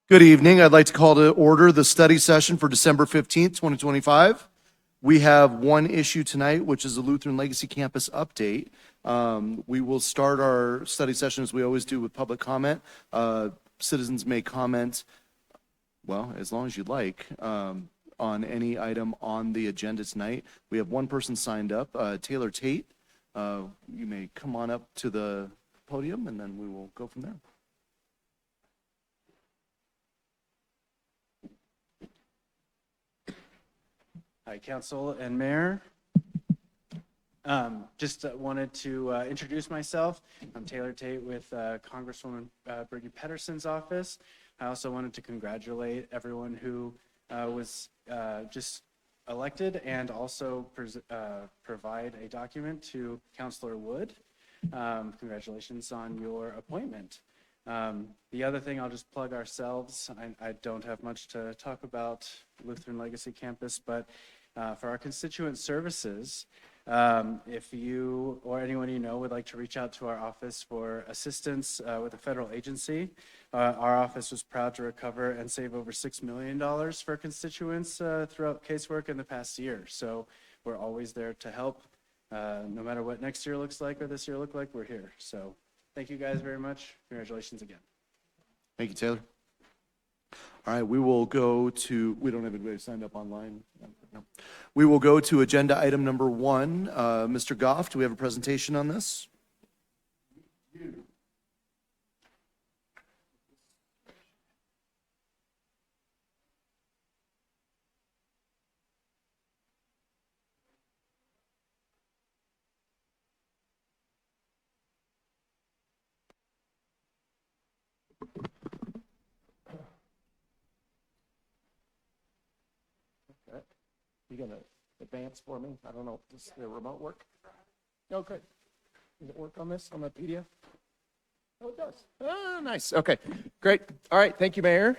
Good evening. I'd like to call to order the study session for December 15th, 2025. We have one issue tonight, which is the Lutheran Legacy Campus update. We will start our study session as we always do with public comment. Citizens may comment, well, as long as you'd like, on any item on the agenda tonight. We have one person signed up, Taylor Tate. You may come on up to the podium and then we will go from there. Hi, Council and Mayor. Just wanted to introduce myself. I'm Taylor Tate with Congresswoman Brigitte Pedersen's office. I also wanted to congratulate everyone who was just elected and also provide a document to Councilor Wood. Congratulations on your appointment. The other thing, I'll just plug ourselves. I don't have much to talk about Lutheran Legacy Campus, but for our constituent services, if you or anyone you know would like to reach out to our office for assistance with a federal agency, our office was proud to recover and save over $6 million for constituents throughout casework in the past year. So we're always there to help. No matter what next year looks like or this year look like, we're here. So thank you guys very much. Congratulations again. Thank you, Taylor. All right, we will go to, we don't have anybody signed up online. No. We will go to agenda item number 1. Mr. Goff, do we have a presentation on this? You gonna advance for me? I don't know, does the remote work? Oh, good. Does it work on this, on the PDF? Oh, it does. Oh, nice. Okay, great. All right, thank you, Mayor.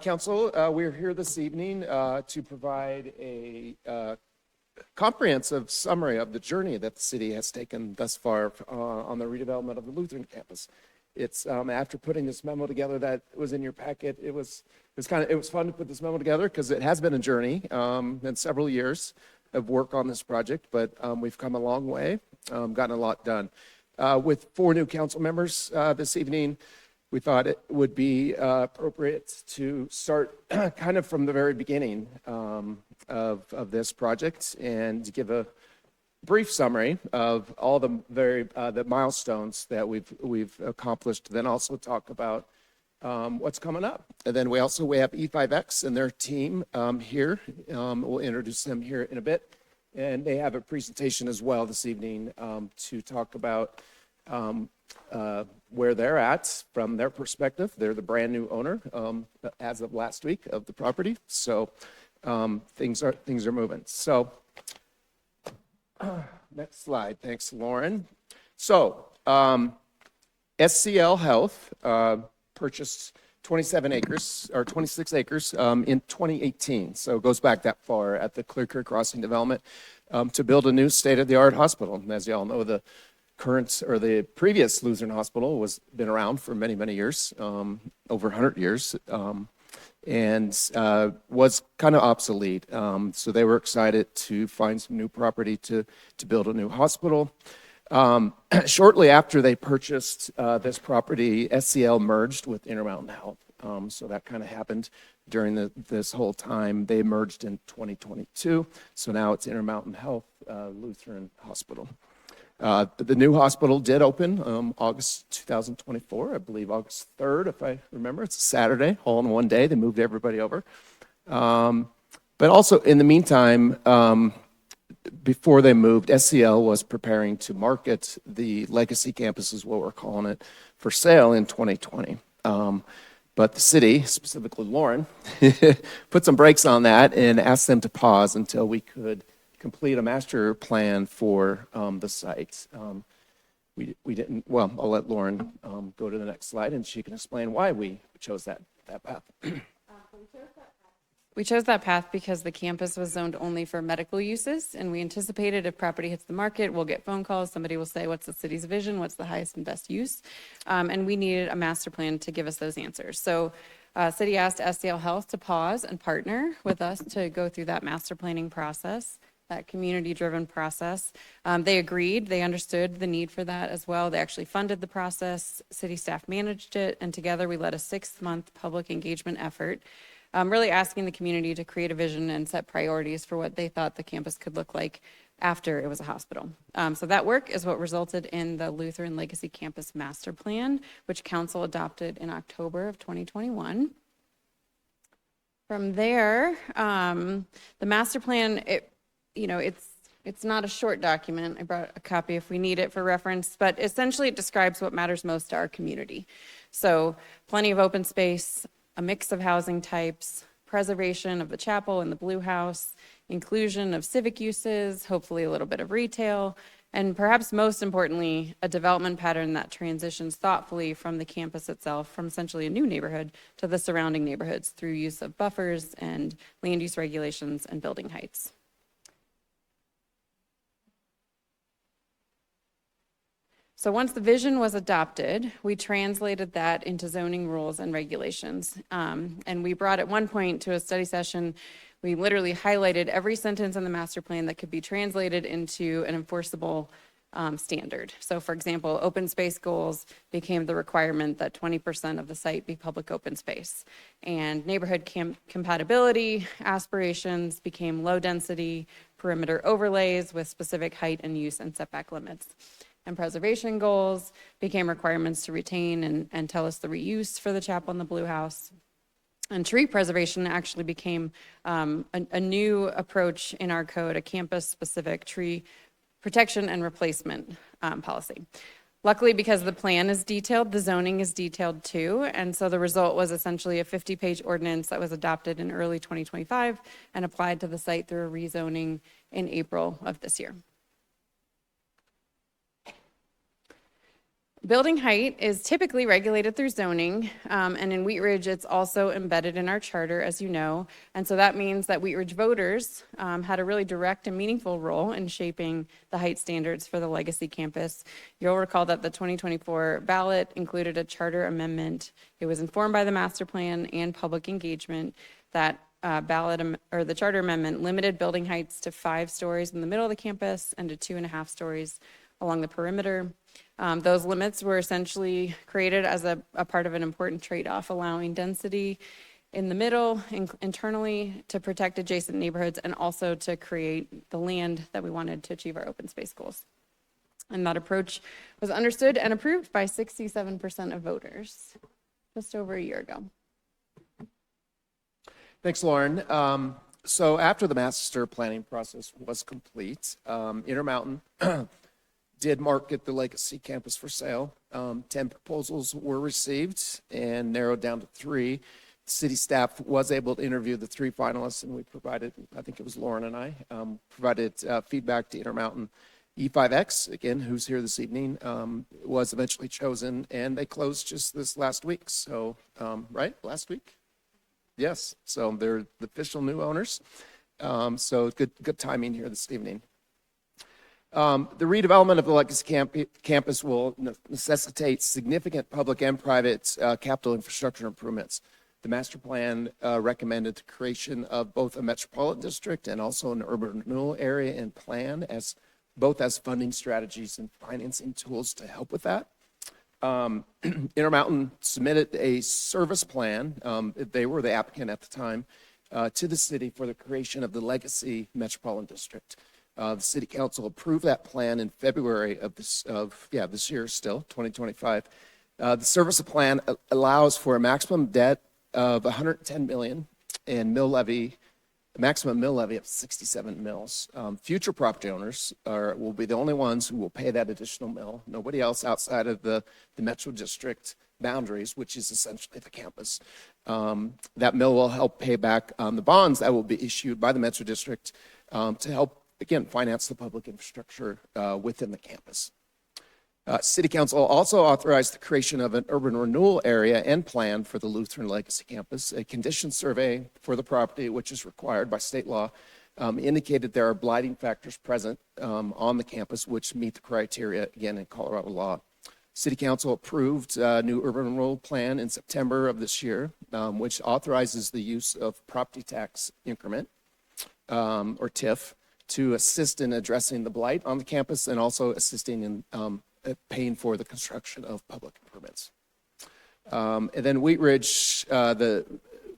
Council, we're here this evening to provide a comprehensive summary of the journey that the city has taken thus far on the redevelopment of the Lutheran campus. It's after putting this memo together that was in your packet, it was fun to put this memo together because it has been a journey and several years of work on this project, but we've come a long way, gotten a lot done. With 4 new council members this evening, we thought it would be appropriate to start kind of from the very beginning of this project and give a brief summary of all the the milestones that we've accomplished, then also talk about what's coming up. And then we have E5X and their team here. We'll introduce them here in a bit. And they have a presentation as well this evening to talk about where they're at from their perspective. They're the brand new owner as of last week of the property. So things are moving. So next slide. Thanks, Lauren. So SCL Health purchased 26 acres in 2018. So it goes back that far at the Clear Creek Crossing development to build a new state-of-the-art hospital. As you all know, the previous Lutheran Hospital been around for many, many years, over 100 years, and was kind of obsolete. So they were excited to find some new property to build a new hospital. Shortly after they purchased this property, SCL merged with Intermountain Health. So that kind of happened during this whole time. They merged in 2022. So now it's Intermountain Health Lutheran Hospital. The new hospital did open August 2024, I believe August 3rd, if I remember. It's a Saturday, all in one day. They moved everybody over. But also in the meantime, before they moved, SCL was preparing to market the Legacy Campus, is what we're calling it, for sale in 2020. But the city, specifically Lauren, put some brakes on that and asked them to pause until we could complete a master plan for the site. We didn't, well, I'll let Lauren go to the next slide and she can explain why we chose that path. We chose that path because the campus was zoned only for medical uses, and we anticipated if property hits the market, we'll get phone calls. Somebody will say, what's the city's vision? What's the highest and best use? And we needed a master plan to give us those answers. So city asked SCL Health to pause and partner with us to go through that master planning process, that community-driven process. They agreed. They understood the need for that as well. They actually funded the process. City staff managed it, and together we led a 6-month public engagement effort, really asking the community to create a vision and set priorities for what they thought the campus could look like after it was a hospital. So that work is what resulted in the Lutheran Legacy Campus Master Plan, which council adopted in October of 2021. From there, the master plan, it's not a short document. I brought a copy if we need it for reference, but essentially it describes what matters most to our community. So plenty of open space, a mix of housing types, preservation of the chapel and the Blue House, inclusion of civic uses, hopefully a little bit of retail, and perhaps most importantly, a development pattern that transitions thoughtfully from the campus itself, from essentially a new neighborhood to the surrounding neighborhoods through use of buffers and land use regulations and building heights. So once the vision was adopted, we translated that into zoning rules and regulations. And we brought at one point to a study session, we literally highlighted every sentence in the master plan that could be translated into an enforceable standard. So for example, open space goals became the requirement that 20% of the site be public open space. And neighborhood compatibility aspirations became low density perimeter overlays with specific height and use and setback limits. And preservation goals became requirements to retain and tell us the reuse for the chapel and the Blue House. And tree preservation actually became a new approach in our code, a campus-specific tree protection and replacement policy. Luckily, because the plan is detailed, the zoning is detailed too. And so the result was essentially a 50-page ordinance that was adopted in early 2025 and applied to the site through a rezoning in April of this year. Building height is typically regulated through zoning, and in Wheat Ridge, it's also embedded in our charter, as you know. And so that means that Wheat Ridge voters had a really direct and meaningful role in shaping the height standards for the Legacy campus. You'll recall that the 2024 ballot included a charter amendment. It was informed by the master plan and public engagement. That the charter amendment limited building heights to 5 stories in the middle of the campus and to 2.5 stories along the perimeter. Those limits were essentially created as a part of an important trade-off, allowing density in the middle, internally, to protect adjacent neighborhoods and also to create the land that we wanted to achieve our open space goals. And that approach was understood and approved by 67% of voters just over a year ago. Thanks, Lauren. So after the master planning process was complete, Intermountain did market the Legacy campus for sale. 10 proposals were received and narrowed down to 3. The city staff was able to interview the 3 finalists, and we provided, I think it was Lauren and I, provided feedback to Intermountain. E5X, again, who's here this evening, was eventually chosen, and they closed just this last week. So, right, last week? Yes, so they're the official new owners. So good timing here this evening. The redevelopment of the Legacy campus will necessitate significant public and private capital infrastructure improvements. The master plan recommended the creation of both a metropolitan district and also an urban renewal area and plan as funding strategies and financing tools to help with that. Intermountain submitted a service plan. They were the applicant at the time to the city for the creation of the Legacy Metropolitan District. The city council approved that plan in February of this year, still 2025. The service plan allows for a maximum debt of 110 million and maximum mill levy of 67 mills. Future property owners will be the only ones who will pay that additional mill. Nobody else outside of the Metro District boundaries, which is essentially the campus. That mill will help pay back on the bonds that will be issued by the Metro District to help, again, finance the public infrastructure within the campus. City Council also authorized the creation of an urban renewal area and plan for the Lutheran Legacy Campus. A condition survey for the property, which is required by state law, indicated there are blighting factors present on the campus which meet the criteria, again, in Colorado law. City Council approved a new urban renewal plan in September of this year, which authorizes the use of property tax increment, or TIF, to assist in addressing the blight on the campus and also assisting in paying for the construction of public improvements. And then Wheat Ridge, the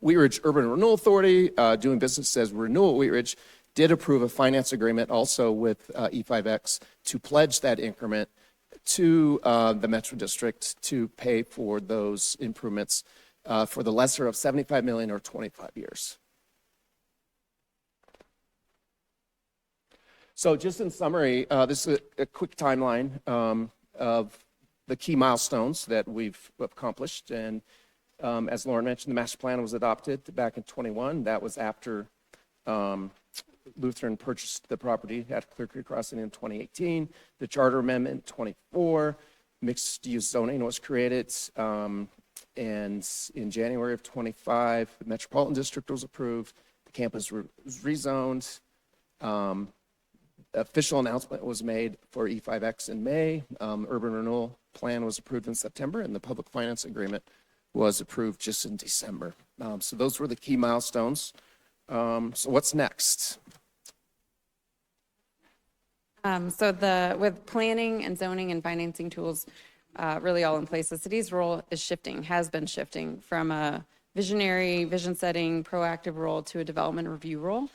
Wheat Ridge Urban Renewal Authority, doing business as Renewal Wheat Ridge, did approve a finance agreement also with E5X to pledge that increment to the Metro District to pay for those improvements for the lesser of $75 million or 25 years. So just in summary, this is a quick timeline of the key milestones that we've accomplished. And as Lauren mentioned, the master plan was adopted back in 21. That was after Lutheran purchased the property at Clear Creek Crossing in 2018. The charter amendment 24, mixed use zoning was created. And in January of 25, the Metropolitan District was approved. The campus was rezoned. Official announcement was made for E5X in May. Urban renewal plan was approved in September, and the public finance agreement was approved just in December. So those were the key milestones. So what's next? With planning and zoning and financing tools really all in place, the city's role is shifting, has been shifting from a visionary, vision setting, proactive role to a development review role.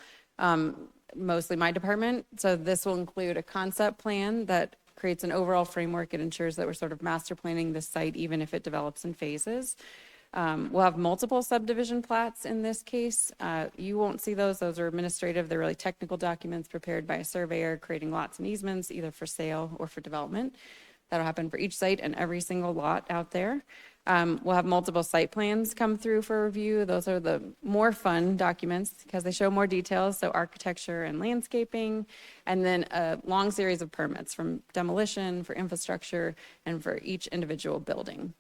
Mostly my department. So this will include a concept plan that creates an overall framework. It ensures that we're sort of master planning the site, even if it develops in phases. We'll have multiple subdivision plats in this case. You won't see those. Those are administrative. They're really technical documents prepared by a surveyor, creating lots and easements, either for sale or for development. That'll happen for each site and every single lot out there. We'll have multiple site plans come through for review. Those are the more fun documents because they show more details, so architecture and landscaping, and then a long series of permits from demolition, for infrastructure, and for each individual building.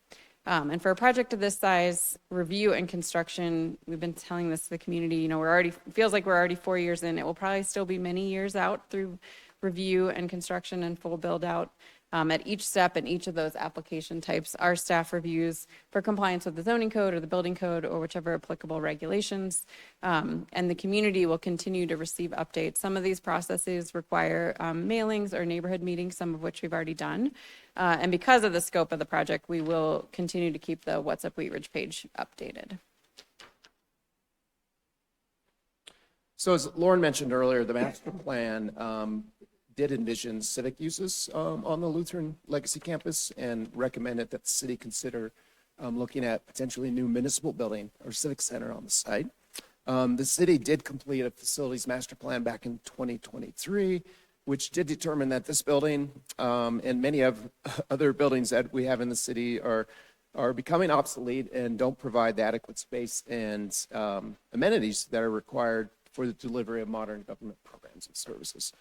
And for a project of this size, review and construction, we've been telling this to the community, you know, feels like we're already 4 years in. It will probably still be many years out through review and construction and full build out. At each step in each of those application types, our staff reviews for compliance with the zoning code or the building code or whichever applicable regulations. And the community will continue to receive updates. Some of these processes require mailings or neighborhood meetings, some of which we've already done. And because of the scope of the project, we will continue to keep the What's Up Wheat Ridge page updated. So as Lauren mentioned earlier, the master plan did envision civic uses on the Lutheran Legacy Campus and recommended that the city consider looking at potentially new municipal building or civic center on the site. The city did complete a facilities master plan back in 2023, which did determine that this building and many of other buildings that we have in the city are becoming obsolete and don't provide the adequate space and amenities that are required for the delivery of modern government programs and services.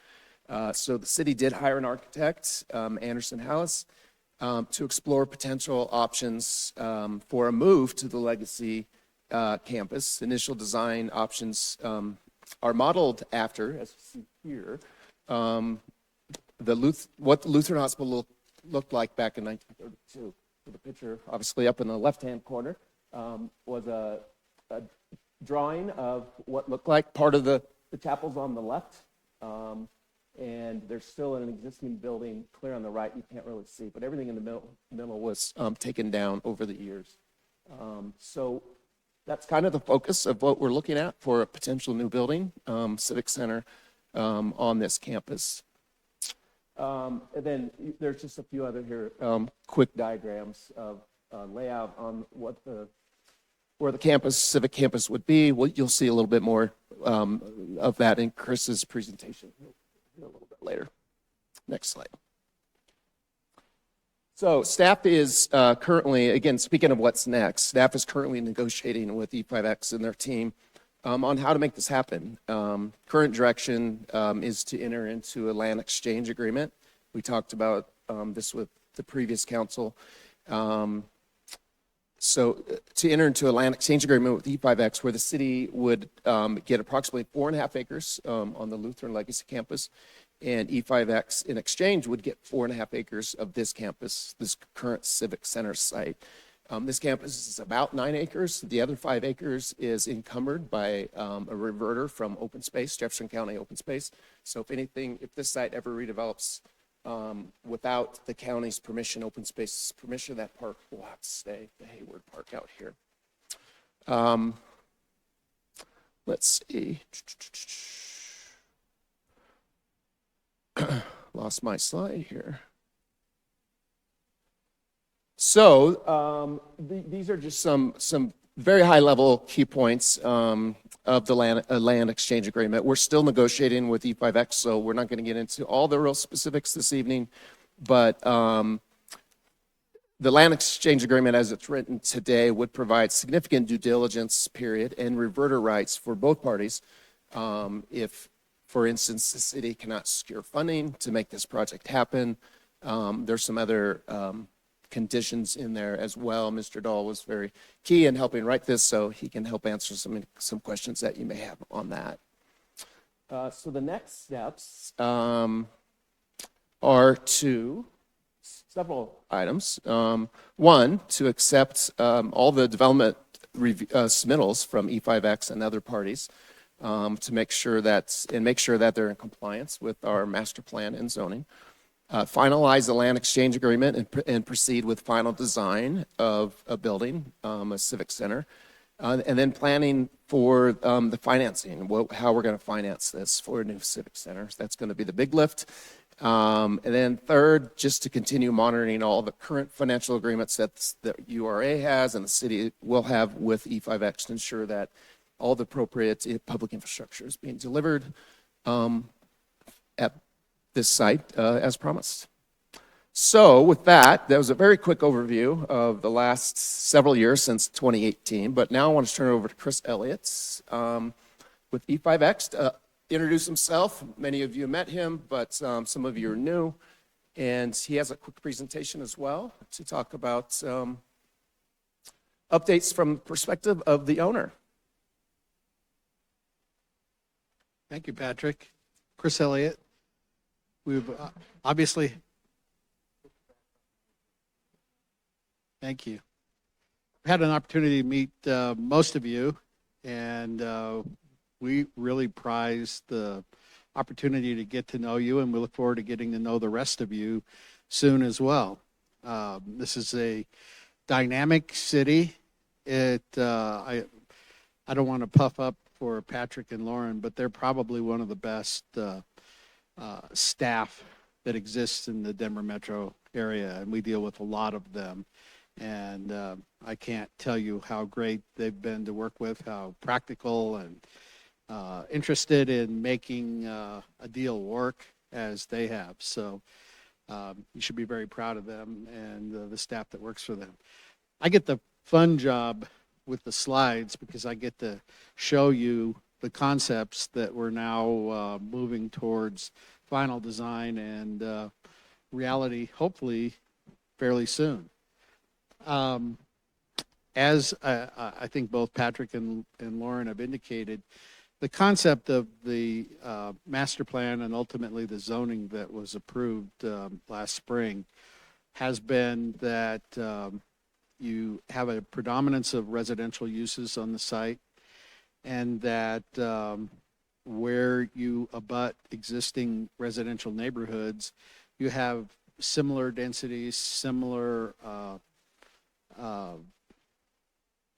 So the city did hire an architect, Anderson House, to explore potential options for a move to the Legacy campus. Initial design options are modeled after, as you see here, what the Lutheran Hospital looked like back in 1932. So the picture, obviously up in the left-hand corner, was a drawing of what looked like part of the chapels on the left. And there's still an existing building clear on the right you can't really see, but everything in the middle was taken down over the years. So that's kind of the focus of what we're looking at for a potential new building, civic center on this campus. And then there's just a few other here, quick diagrams of layout on where the campus, civic campus would be. You'll see a little bit more of that in Chris's presentation a little bit later. Next slide. So staff is currently, again, speaking of what's next, staff is currently negotiating with E5X and their team on how to make this happen. Current direction is to enter into a land exchange agreement. We talked about this with the previous council. So to enter into a land exchange agreement with E5X where the city would get approximately 4.5 acres on the Lutheran Legacy campus, and E5X in exchange would get 4.5 acres of this campus, this current Civic Center site. This campus is about 9 acres. The other 5 acres is encumbered by a reverter from Open Space, Jefferson County Open Space. So if anything, if this site ever redevelops without the county's permission, Open Space's permission, that park will have to stay, the Hayward Park out here. Let's see. Lost my slide here. So these are just some very high level key points of the land exchange agreement. We're still negotiating with E5X, so we're not going to get into all the real specifics this evening, but the land exchange agreement as it's written today would provide significant due diligence period and reverter rights for both parties if, for instance, the city cannot secure funding to make this project happen. There's some other conditions in there as well. Mr. Dahl was very key in helping write this, so he can help answer some questions that you may have on that. So the next steps are several items. One, to accept all the development submittals from E5X and other parties to make sure that they're in compliance with our master plan and zoning. Finalize the land exchange agreement and proceed with final design of a building, a civic center, and then planning for the financing, how we're going to finance this for a new civic center. That's going to be the big lift. And then third, just to continue monitoring all the current financial agreements that URA has and the city will have with E5X to ensure that all the appropriate public infrastructure is being delivered at this site as promised. So with that was a very quick overview of the last several years since 2018, but now I want to turn it over to Chris Elliott with E5X to introduce himself. Many of you met him, but some of you are new, and he has a quick presentation as well to talk about updates from the perspective of the owner. Thank you, Patrick. Chris Elliott. We've obviously, thank you. We've had an opportunity to meet most of you, and we really prize the opportunity to get to know you, and we look forward to getting to know the rest of you soon as well. This is a dynamic city. I don't want to puff up for Patrick and Lauren, but they're probably one of the best staff that exists in the Denver metro area, and we deal with a lot of them. And I can't tell you how great they've been to work with, how practical and interested in making a deal work as they have. So you should be very proud of them and the staff that works for them. I get the fun job with the slides because I get to show you the concepts that we're now moving towards final design and reality, hopefully fairly soon. As I think both Patrick and Lauren have indicated, the concept of the master plan and ultimately the zoning that was approved last spring has been that you have a predominance of residential uses on the site, and that where you abut existing residential neighborhoods, you have similar densities, similar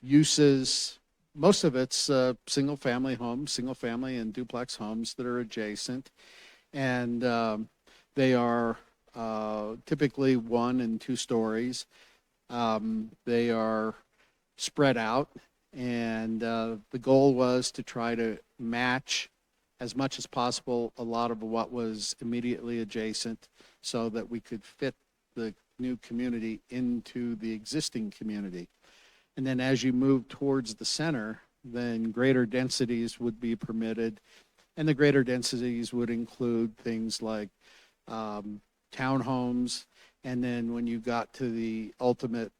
uses. Most of it's single-family homes, single-family and duplex homes that are adjacent, and they are typically 1 and 2 stories. They are spread out, and the goal was to try to match as much as possible a lot of what was immediately adjacent so that we could fit the new community into the existing community. And then as you move towards the center, then greater densities would be permitted, and the greater densities would include things like townhomes And then when you got to the ultimate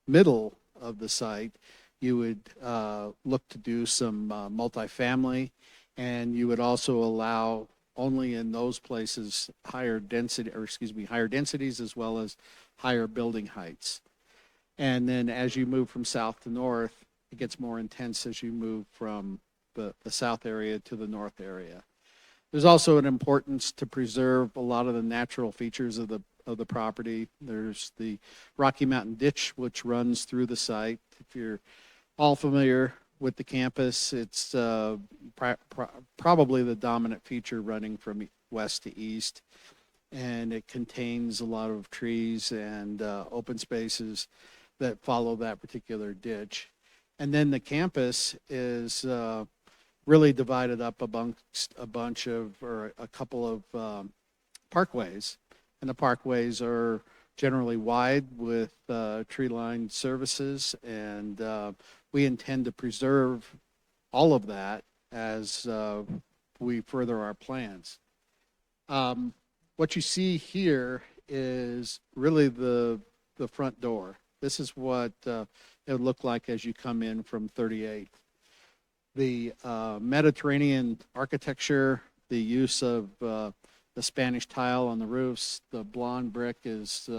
middle of the site, you would look to do some multifamily, and you would also allow only in those places higher densities as well as higher building heights. And then as you move from south to north, it gets more intense as you move from the south area to the north area. There's also an importance to preserve a lot of the natural features of the property. There's the Rocky Mountain Ditch, which runs through the site. If you're all familiar with the campus, it's probably the dominant feature running from west to east, and it contains a lot of trees and open spaces that follow that particular ditch. And then the campus is really divided up amongst a couple of parkways. And the parkways are generally wide with tree-lined services, and we intend to preserve all of that as we further our plans. What you see here is really the front door. This is what it would look like as you come in from 38th. The Mediterranean architecture, the use of the Spanish tile on the roofs, the blonde brick is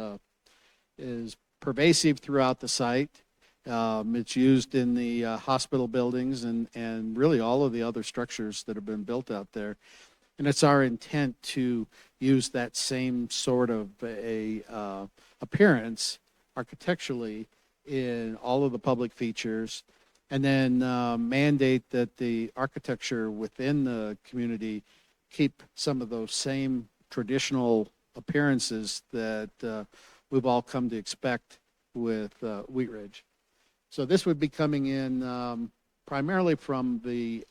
pervasive throughout the site. It's used in the hospital buildings and really all of the other structures that have been built out there. And it's our intent to use that same sort of appearance architecturally in all of the public features, and then mandate that the architecture within the community keep some of those same traditional appearances that we've all come to expect with Wheat Ridge. So this would be coming in primarily from the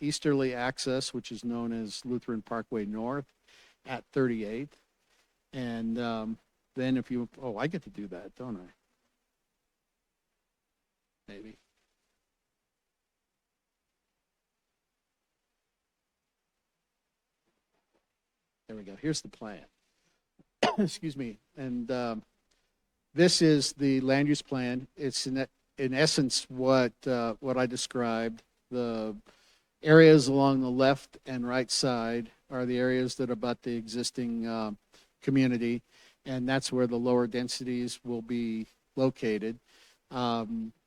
easterly access, which is known as Lutheran Parkway North at 38th. And then if you, I get to do that, don't I? Maybe. There we go. Here's the plan. Excuse me. And this is the land use plan. It's in essence what I described. The areas along the left and right side are the areas that abut the existing community, and that's where the lower densities will be located.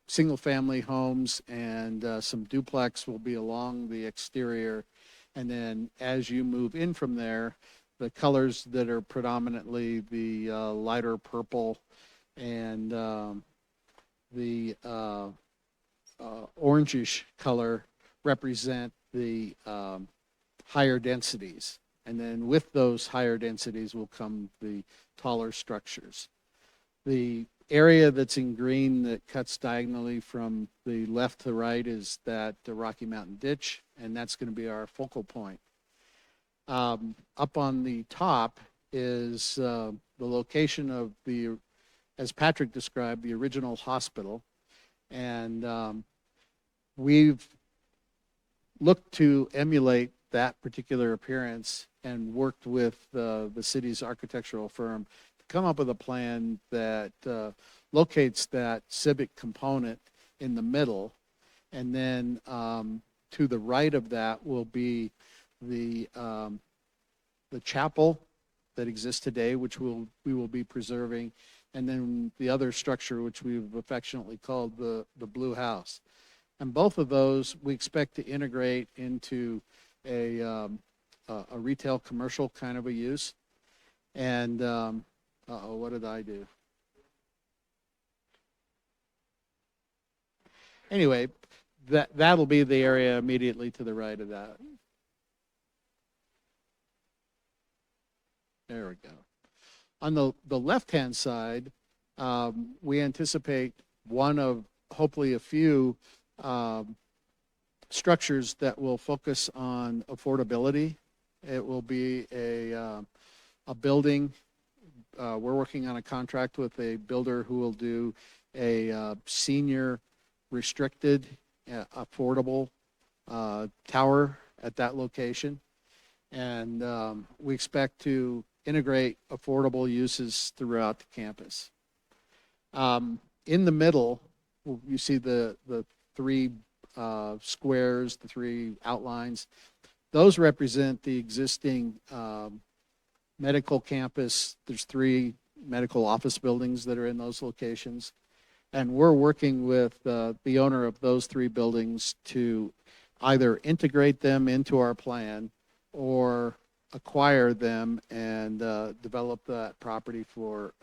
Single-family homes and some duplex will be along the exterior, and then as you move in from there, the colors that are predominantly the lighter purple and the orangish color represent the higher densities. And then with those higher densities will come the taller structures. The area that's in green that cuts diagonally from the left to right is the Rocky Mountain Ditch, and that's going to be our focal point. Up on the top is the location of as Patrick described, the original hospital. And we've looked to emulate that particular appearance and worked with the city's architectural firm to come up with a plan that locates that civic component in the middle. And then to the right of that will be the chapel that exists today, which we will be preserving, and then the other structure, which we've affectionately called the Blue House. And both of those we expect to integrate into a retail commercial kind of a use. And what did I do? Anyway, that'll be the area immediately to the right of that. There we go. On the left-hand side, we anticipate one of hopefully a few structures that will focus on affordability. It will be a building. We're working on a contract with a builder who will do a senior restricted, affordable tower at that location. And we expect to integrate affordable uses throughout the campus. In the middle, you see the three squares, the three outlines. Those represent the existing medical campus. There's 3 medical office buildings that are in those locations. And we're working with the owner of those 3 buildings to either integrate them into our plan or acquire them and develop that property for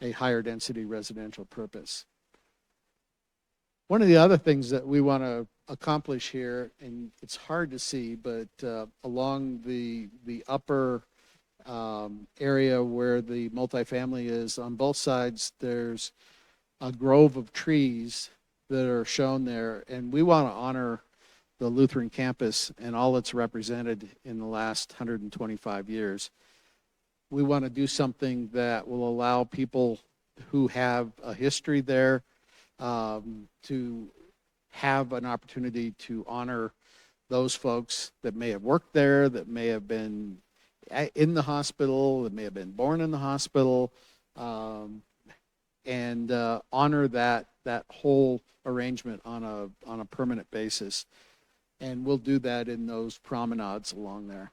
a higher density residential purpose. One of the other things that we want to accomplish here, and it's hard to see, but along the upper area where the multifamily is, on both sides, there's a grove of trees that are shown there, and we want to honor the Lutheran campus and all it's represented in the last 125 years. We want to do something that will allow people who have a history there to have an opportunity to honor those folks that may have worked there, that may have been in the hospital, that may have been born in the hospital, and honor that whole arrangement on a permanent basis. And we'll do that in those promenades along there.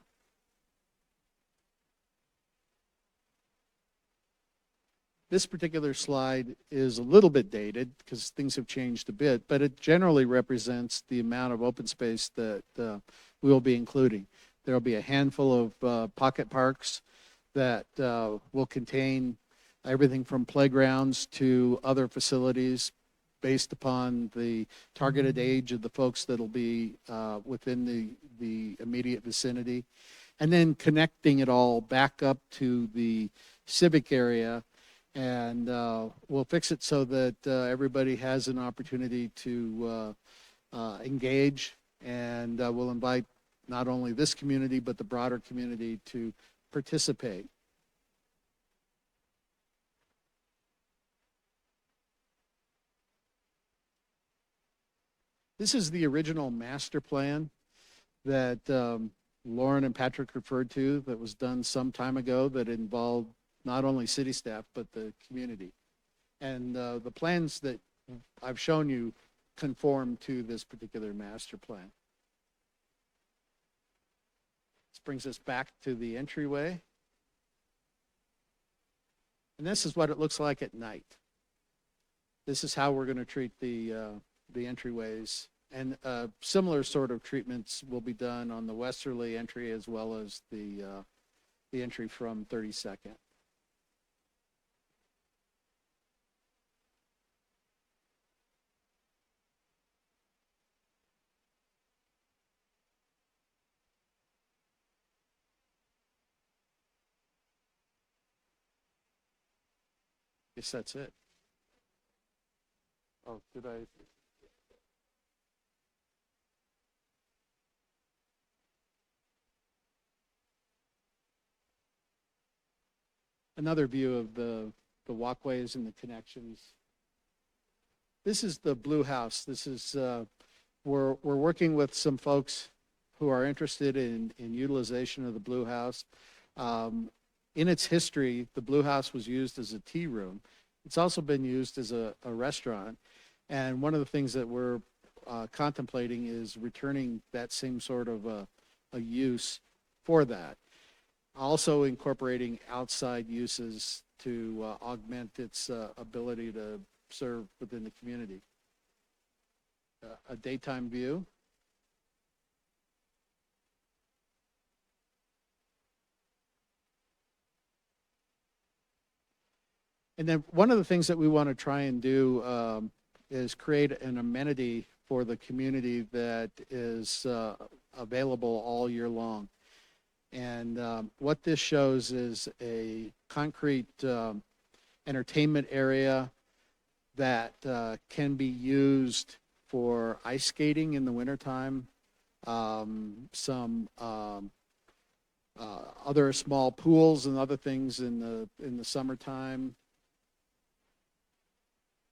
This particular slide is a little bit dated because things have changed a bit, but it generally represents the amount of open space that we will be including. There will be a handful of pocket parks that will contain everything from playgrounds to other facilities based upon the targeted age of the folks that'll be within the immediate vicinity. And then connecting it all back up to the civic area. And we'll fix it so that everybody has an opportunity to engage, and we'll invite not only this community but the broader community to participate. This is the original master plan that Lauren and Patrick referred to, that was done some time ago, that involved not only city staff, but the community. And the plans that I've shown you conform to this particular master plan. This brings us back to the entryway. And this is what it looks like at night. This is how we're going to treat the entryways. And similar sort of treatments will be done on the westerly entry as well as the entry from 32nd. Guess that's it. Oh, did I? Another view of the walkways and the connections. This is the Blue House. This is we're working with some folks who are interested in utilization of the Blue House. In its history, the Blue House was used as a tea room. It's also been used as a restaurant. And one of the things that we're contemplating is returning that same sort of a use for that. Also incorporating outside uses to augment its ability to serve within the community. A daytime view. And then one of the things that we want to try and do is create an amenity for the community that is available all year long. And what this shows is a concrete entertainment area that can be used for ice skating in the wintertime, some other small pools and other things in the summertime.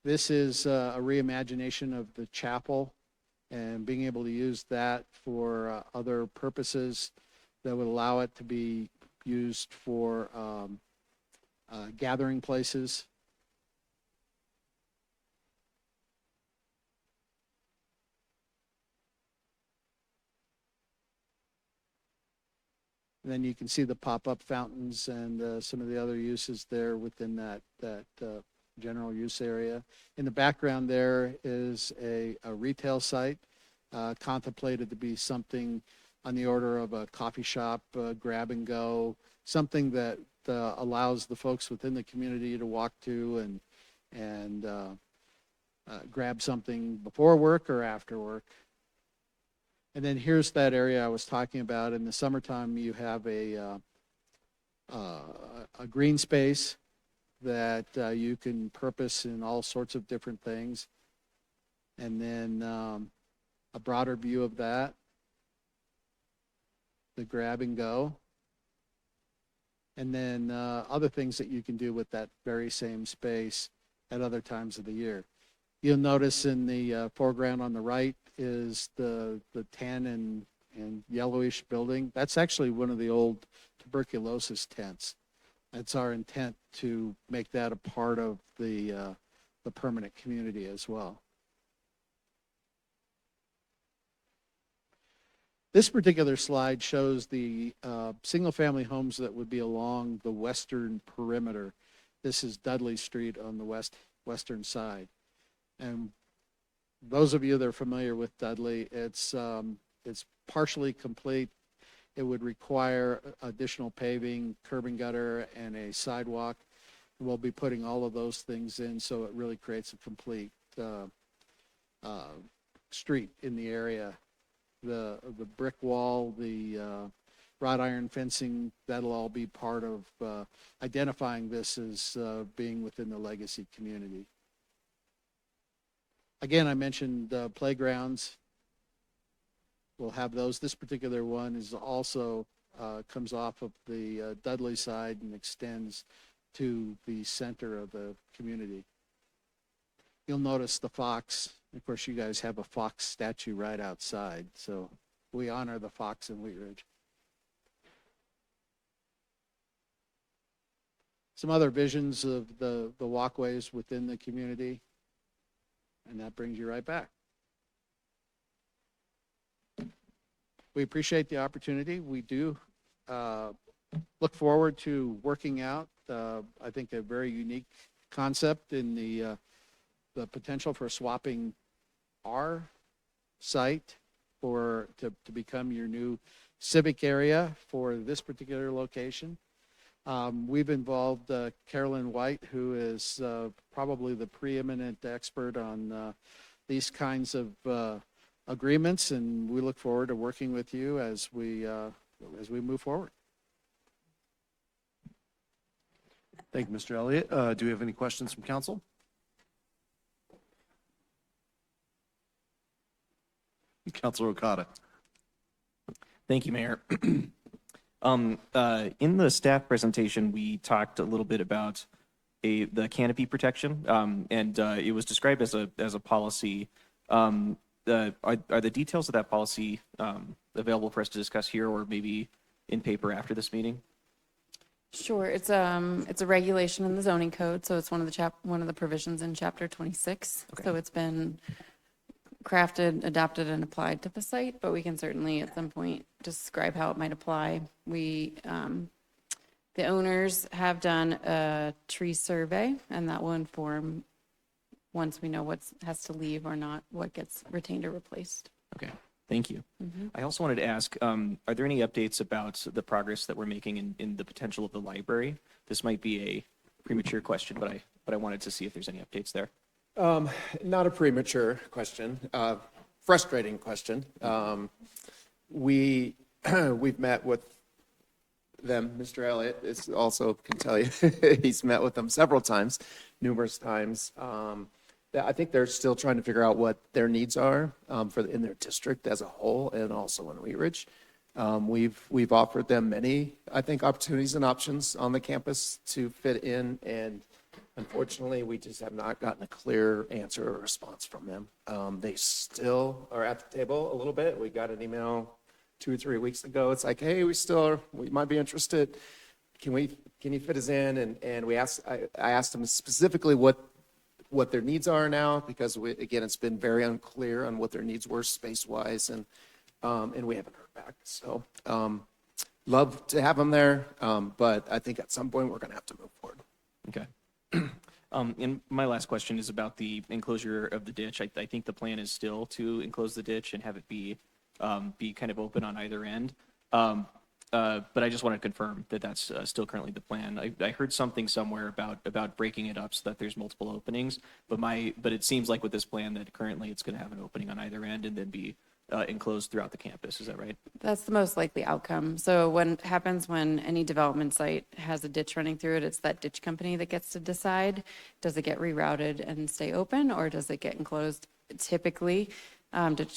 This is a reimagination of the chapel and being able to use that for other purposes that would allow it to be used for gathering places. And then you can see the pop-up fountains and some of the other uses there within that general use area. In the background there is a retail site contemplated to be something on the order of a coffee shop, grab and go, something that allows the folks within the community to walk to and grab something before work or after work. And then here's that area I was talking about. In the summertime, you have a green space that you can purpose in all sorts of different things. And then a broader view of that, the grab and go. And then other things that you can do with that very same space at other times of the year. You'll notice in the foreground on the right is the tan and yellowish building. That's actually one of the old tuberculosis tents. It's our intent to make that a part of the permanent community as well. This particular slide shows the single-family homes that would be along the western perimeter. This is Dudley Street on the western side. And those of you that are familiar with Dudley, it's partially complete. It would require additional paving, curb and gutter, and a sidewalk. We'll be putting all of those things in, so it really creates a complete street in the area. The brick wall, the wrought iron fencing, that'll all be part of identifying this as being within the legacy community. Again, I mentioned playgrounds. We'll have those. This particular one is also comes off of the Dudley side and extends to the center of the community. You'll notice the fox. Of course, you guys have a fox statue right outside, so we honor the fox in Wheat Ridge. Some other visions of the walkways within the community. And that brings you right back. We appreciate the opportunity. We do look forward to working out, I think, a very unique concept in the potential for swapping our site to become your new civic area for this particular location. We've involved Carolyn White, who is probably the preeminent expert on these kinds of agreements, and we look forward to working with you as we move forward. Thank you, Mr. Elliott. Do we have any questions from council? Councilor Okada. Thank you, Mayor. In the staff presentation, we talked a little bit about the canopy protection, and it was described as a policy. Are the details of that policy available for us to discuss here, or maybe in paper after this meeting? Sure, it's a regulation in the zoning code, so it's one of the provisions in chapter 26. Okay. So it's been crafted, adopted, and applied to the site, but we can certainly at some point describe how it might apply. The owners have done a tree survey, and that will inform, once we know what has to leave or not, what gets retained or replaced. Okay, thank you. I also wanted to ask, are there any updates about the progress that we're making in the potential of the library? This might be a premature question, but I wanted to see if there's any updates there. Not a premature question, frustrating question. We've met with them. Mr. Elliott is also can tell you he's met with them several times, numerous times. I think they're still trying to figure out what their needs are in their district as a whole, and also in Wheat Ridge. We've offered them many, I think, opportunities and options on the campus to fit in, and unfortunately, we just have not gotten a clear answer or response from them. They still are at the table a little bit. We got an email 2 or 3 weeks ago. It's like, hey, we might be interested. Can you fit us in? And I asked them specifically what their needs are now, because again, it's been very unclear on what their needs were space-wise, and we haven't heard back. So, love to have them there, but I think at some point we're going to have to move forward. Okay. And my last question is about the enclosure of the ditch. I think the plan is still to enclose the ditch and have it be kind of open on either end. But I just want to confirm that that's still currently the plan. I heard something somewhere about breaking it up so that there's multiple openings, but it seems like with this plan that currently it's going to have an opening on either end and then be enclosed throughout the campus. Is that right? That's the most likely outcome. So what happens when any development site has a ditch running through it, it's that ditch company that gets to decide, does it get rerouted and stay open, or does it get enclosed? Typically,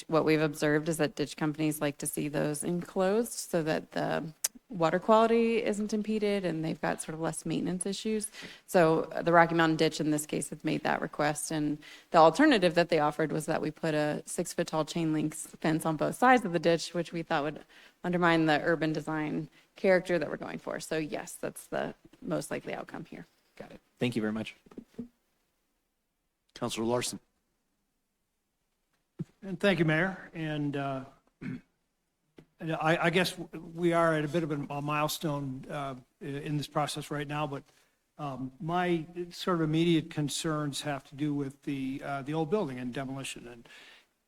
what we've observed is that ditch companies like to see those enclosed so that the water quality isn't impeded and they've got sort of less maintenance issues. So the Rocky Mountain Ditch in this case has made that request, and the alternative that they offered was that we put a 6-foot tall chain link fence on both sides of the ditch, which we thought would undermine the urban design character that we're going for. So yes, that's the most likely outcome here. Got it. Thank you very much. Counselor Larson. And thank you, Mayor. And I guess we are at a bit of a milestone in this process right now, but my sort of immediate concerns have to do with the old building and demolition. And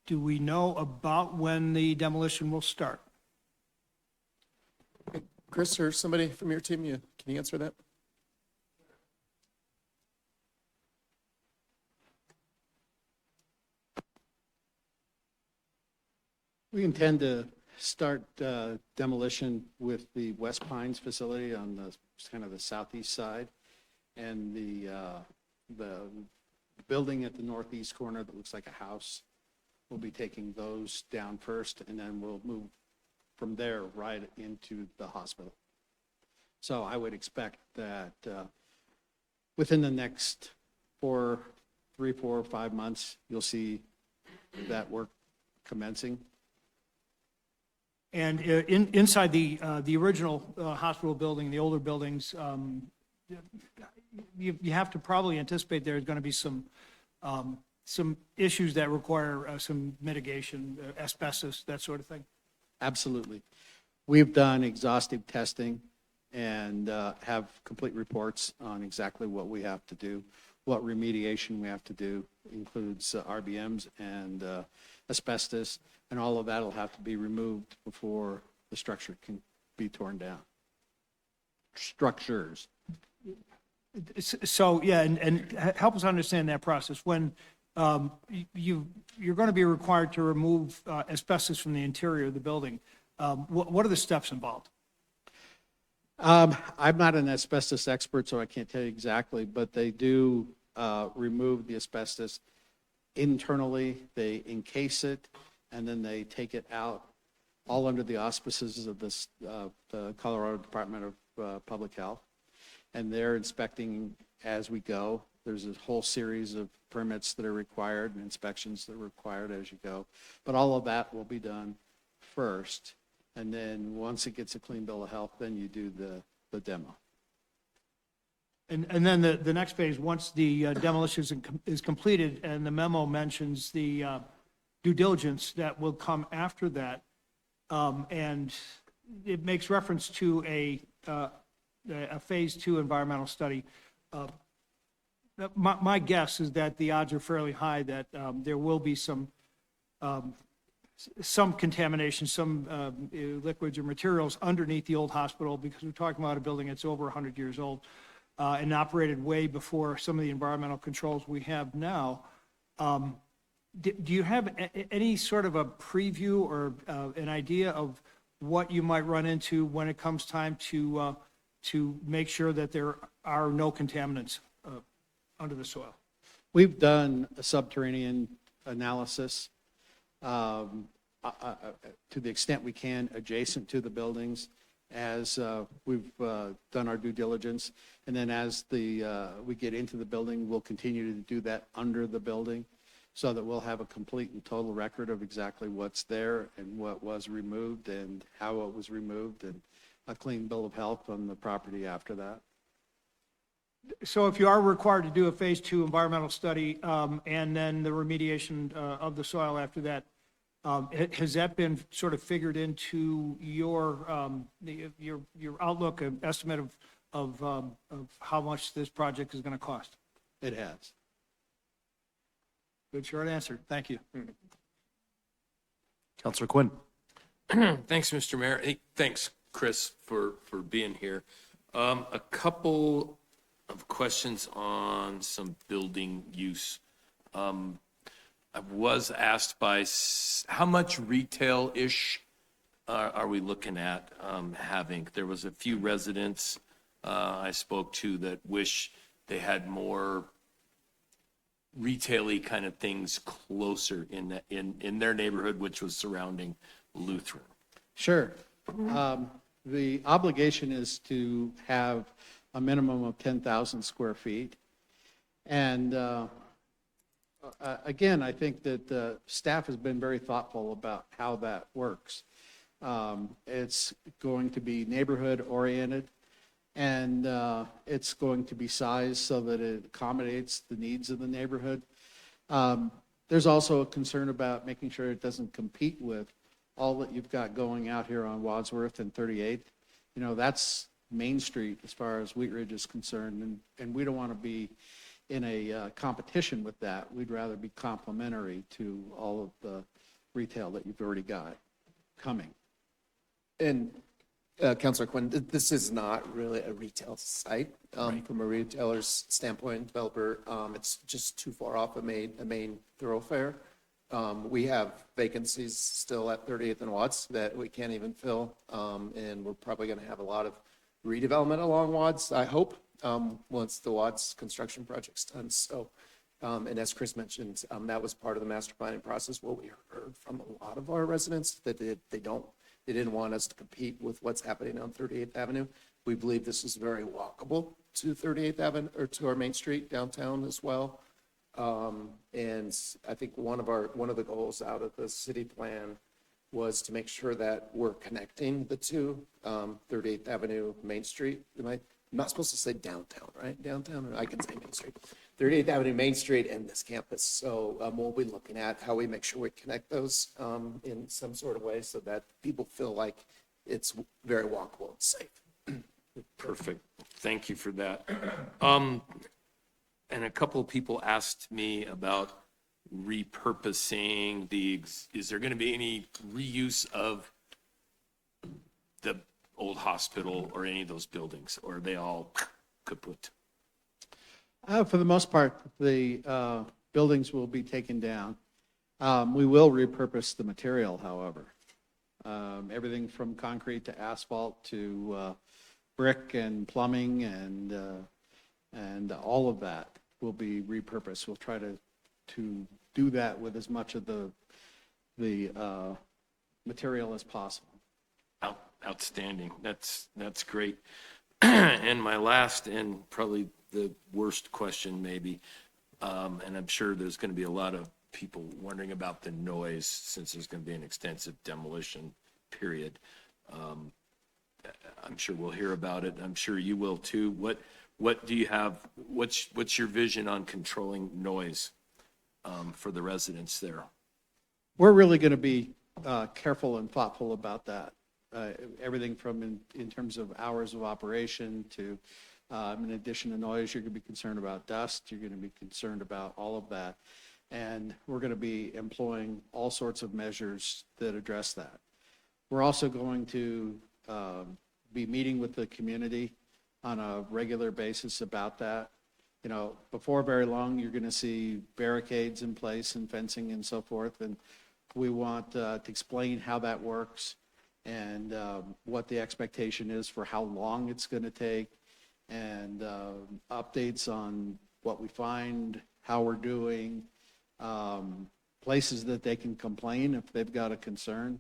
do we know about when the demolition will start? Chris, or somebody from your team, can you answer that? We intend to start demolition with the West Pines facility on the kind of the southeast side, and the building at the northeast corner that looks like a house. We'll be taking those down first, and then we'll move from there right into the hospital. So I would expect that within the next 3, 4, 5 months, you'll see that work commencing. And inside the original hospital building, the older buildings, you have to probably anticipate there's going to be some issues that require some mitigation, asbestos, that sort of thing. Absolutely. We've done exhaustive testing and have complete reports on exactly what we have to do, what remediation we have to do, includes RBMs and asbestos, and all of that will have to be removed before the structure can be torn down. Structures. So, yeah, and help us understand that process. When you're going to be required to remove asbestos from the interior of the building, what are the steps involved? I'm not an asbestos expert, so I can't tell you exactly, but they do remove the asbestos internally. They encase it, and then they take it out, all under the auspices of the Colorado Department of Public Health. And they're inspecting as we go. There's a whole series of permits that are required and inspections that are required as you go. But all of that will be done first. And then once it gets a clean bill of health, then you do the demo. And then the next phase, once the demolition is completed and the memo mentions the due diligence that will come after that, and it makes reference to a phase 2 environmental study. My guess is that the odds are fairly high that there will be some contamination, some liquids or materials underneath the old hospital, because we're talking about a building that's over 100 years old and operated way before some of the environmental controls we have now. Do you have any sort of a preview or an idea of what you might run into when it comes time to make sure that there are no contaminants under the soil? We've done a subterranean analysis to the extent we can adjacent to the buildings as we've done our due diligence. And then as we get into the building, we'll continue to do that under the building. so that we'll have a complete and total record of exactly what's there and what was removed and how it was removed, and a clean bill of health on the property after that. So if you are required to do a phase 2 environmental study, and then the remediation of the soil after that, has that been sort of figured into your outlook, estimate of how much this project is going to cost? It has. Good short answer. Thank you. Counselor Quinn. Thanks, Mr. Mayor. Hey, thanks, Chris, for being here. A couple of questions on some building use. I was asked by how much retail-ish are we looking at having? There was a few residents I spoke to that wish they had more retail-y kind of things closer in their neighborhood, which was surrounding Lutheran. Sure. The obligation is to have a minimum of 10,000 square feet. And again, I think that the staff has been very thoughtful about how that works. It's going to be neighborhood oriented, and it's going to be sized so that it accommodates the needs of the neighborhood. There's also a concern about making sure it doesn't compete with all that you've got going out here on Wadsworth and 38th. You know, that's Main Street as far as Wheat Ridge is concerned, and we don't want to be in a competition with that. We'd rather be complementary to all of the retail that you've already got coming. And Councilor Quinn, this is not really a retail site from a retailer's standpoint, developer. It's just too far off a main thoroughfare. We have vacancies still at 38th and Watts that we can't even fill, and we're probably going to have a lot of redevelopment along Watts, I hope, once the Watts construction project's done. So, and as Chris mentioned, that was part of the master planning process. What we heard from a lot of our residents that they didn't want us to compete with what's happening on 38th Avenue. We believe this is very walkable to 38th Avenue or to our Main Street downtown as well. And I think one of the goals out of the city plan was to make sure that we're connecting the two, 38th Avenue, Main Street. I'm not supposed to say downtown, right? Downtown, or I can say Main Street. 38th Avenue, Main Street, and this campus. So we'll be looking at how we make sure we connect those in some sort of way so that people feel like it's very walkable and safe. Perfect. Thank you for that. And a couple of people asked me about repurposing is there going to be any reuse of the old hospital or any of those buildings, or are they all kaput? For the most part, the buildings will be taken down. We will repurpose the material, however. Everything from concrete to asphalt to brick and plumbing and all of that will be repurposed. We'll try to do that with as much of the material as possible. Outstanding. That's great. And my last and probably the worst question maybe, and I'm sure there's going to be a lot of people wondering about the noise since there's going to be an extensive demolition period. I'm sure we'll hear about it. I'm sure you will too. What do you have? What's your vision on controlling noise for the residents there? We're really going to be careful and thoughtful about that. Everything from in terms of hours of operation to, in addition to noise, you're going to be concerned about dust. You're going to be concerned about all of that. And we're going to be employing all sorts of measures that address that. We're also going to be meeting with the community on a regular basis about that. You know, before very long, you're going to see barricades in place and fencing and so forth. And we want to explain how that works and what the expectation is for how long it's going to take, and updates on what we find, how we're doing, places that they can complain if they've got a concern.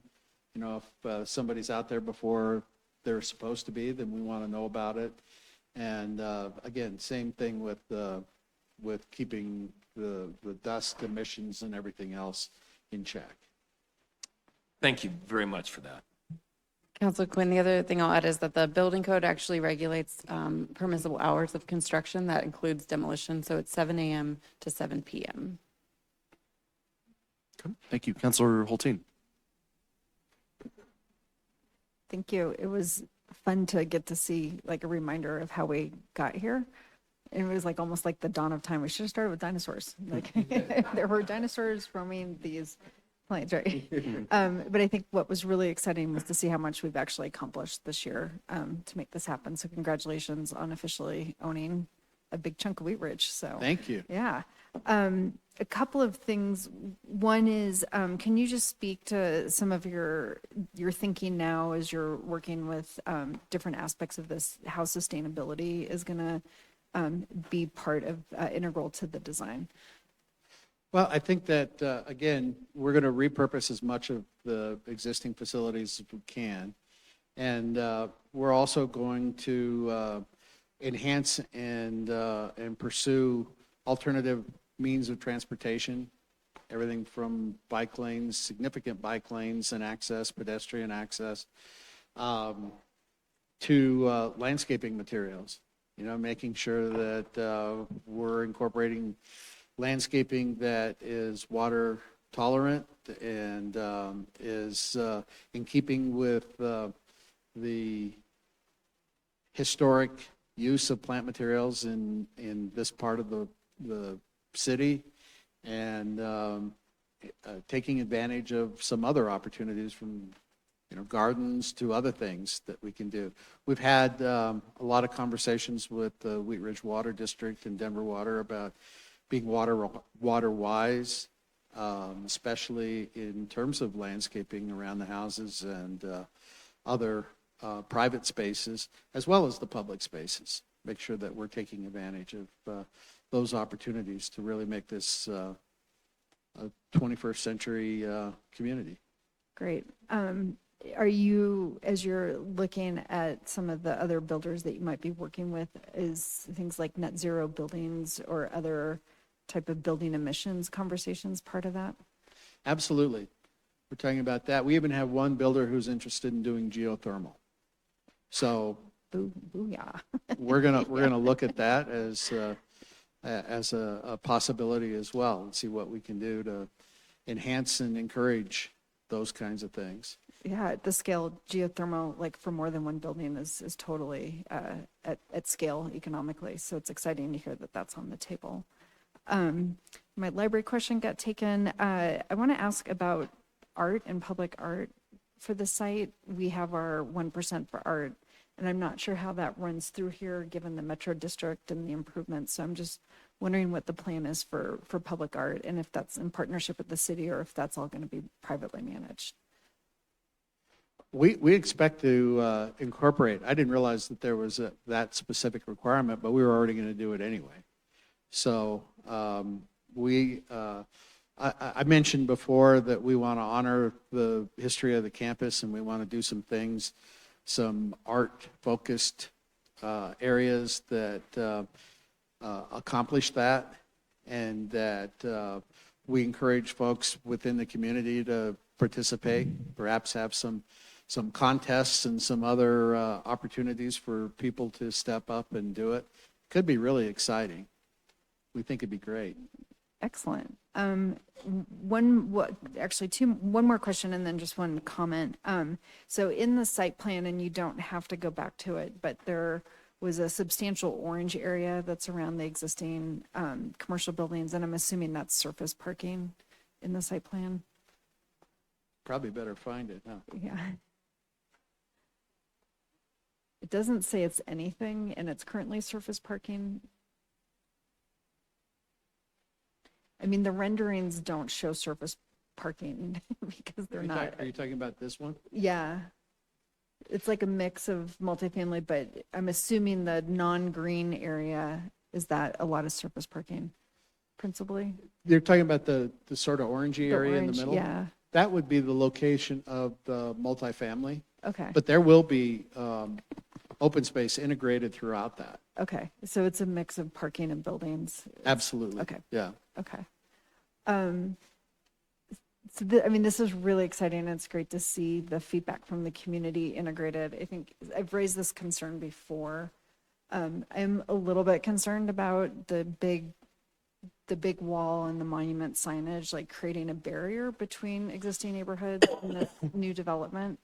You know, if somebody's out there before they're supposed to be, then we want to know about it. And again, same thing with with keeping the dust emissions and everything else in check. Thank you very much for that. Council Quinn, the other thing I'll add is that the building code actually regulates permissible hours of construction. That includes demolition, so it's 7 a.m. to 7 p.m. Thank you. Counselor Holteen. Thank you. It was fun to get to see like a reminder of how we got here. It was like almost like the dawn of time. We should have started with dinosaurs. Like there were dinosaurs roaming these plains, right? But I think what was really exciting was to see how much we've actually accomplished this year to make this happen. So congratulations on officially owning a big chunk of Wheat Ridge. So Thank you. yeah. A couple of things. One is, can you just speak to some of your thinking now as you're working with different aspects of this, how sustainability is going to be part of integral to the design? Well, I think that, again, we're going to repurpose as much of the existing facilities as we can. And we're also going to enhance and pursue alternative means of transportation, everything from bike lanes, significant bike lanes and access, pedestrian access, to landscaping materials, making sure that we're incorporating landscaping that is water tolerant and is in keeping with the historic use of plant materials in this part of the city, and taking advantage of some other opportunities from gardens to other things that we can do. We've had a lot of conversations with the Wheat Ridge Water District and Denver Water about being water wise, especially in terms of landscaping around the houses and other private spaces, as well as the public spaces. Make sure that we're taking advantage of those opportunities to really make this a 21st century community. Great. Are you, as you're looking at some of the other builders that you might be working with, is things like net zero buildings or other type of building emissions conversations part of that? Absolutely. We're talking about that. We even have one builder who's interested in doing geothermal. So Booyah. we're gonna look at that as a possibility as well, and see what we can do to enhance and encourage those kinds of things. Yeah, at the scale, geothermal, like for more than one building is totally at scale economically. So it's exciting to hear that that's on the table. My library question got taken. I want to ask about art and public art for the site. We have our 1% for art, and I'm not sure how that runs through here given the Metro District and the improvements. So I'm just wondering what the plan is for public art, and if that's in partnership with the city or if that's all going to be privately managed. We expect to incorporate. I didn't realize that there was that specific requirement, but we were already going to do it anyway. So I mentioned before that we want to honor the history of the campus, and we want to do some things, some art-focused areas that accomplish that, and that we encourage folks within the community to participate, perhaps have some contests and some other opportunities for people to step up and do it. Could be really exciting. We think it'd be great. Excellent. One more question and then just one comment. So in the site plan, and you don't have to go back to it, but there was a substantial orange area that's around the existing commercial buildings, and I'm assuming that's surface parking in the site plan? Probably better find it, huh? Yeah. It doesn't say it's anything, and it's currently surface parking. I mean, the renderings don't show surface parking because they're not. Are you talking about this one? Yeah. It's like a mix of multifamily, but I'm assuming the non-green area, is that a lot of surface parking principally? You're talking about the sort of orangey The area in the orange, middle? yeah. That would be the location of the multifamily, Okay. but there will be open space integrated throughout that. Okay, so it's a mix of parking and buildings. Absolutely. Okay. Yeah. Okay. So, I mean, this is really exciting, and it's great to see the feedback from the community integrated. I think I've raised this concern before. I'm a little bit concerned about the big wall and the monument signage, like creating a barrier between existing neighborhoods and this new development.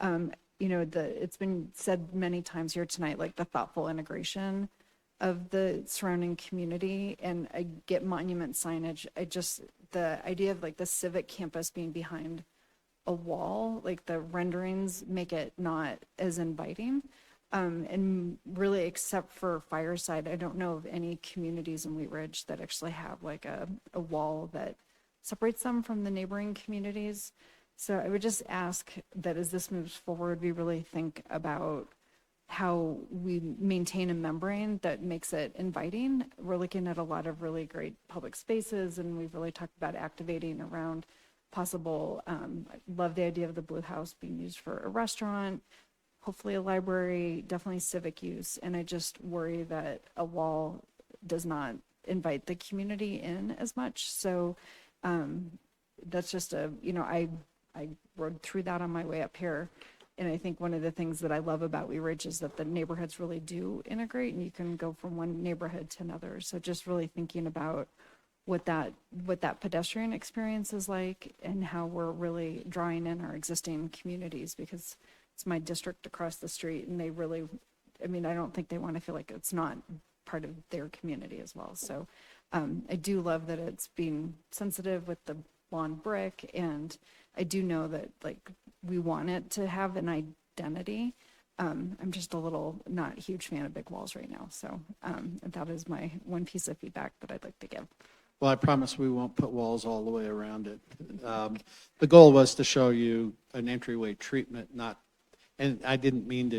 You know, it's been said many times here tonight, like the thoughtful integration of the surrounding community, and I get monument signage. The idea of like the civic campus being behind a wall, like the renderings make it not as inviting. And really, except for Fireside, I don't know of any communities in Wheat Ridge that actually have like a wall that separates them from the neighboring communities. So I would just ask that as this moves forward, we really think about how we maintain a membrane that makes it inviting. We're looking at a lot of really great public spaces, and we've really talked about activating around possible, I love the idea of the Blue House being used for a restaurant, hopefully a library, definitely civic use. And I just worry that a wall does not invite the community in as much. So that's just I rode through that on my way up here. And I think one of the things that I love about Wheat Ridge is that the neighborhoods really do integrate, and you can go from one neighborhood to another. So just really thinking about what that pedestrian experience is like, and how we're really drawing in our existing communities, because it's my district across the street, and they really, I mean, I don't think they want to feel like it's not part of their community as well. So I do love that it's being sensitive with the lawn brick, and I do know that like we want it to have an identity. I'm just a little not a huge fan of big walls right now. So that is my one piece of feedback that I'd like to give. Well, I promise we won't put walls all the way around it. The goal was to show you an entryway treatment, not, and I didn't mean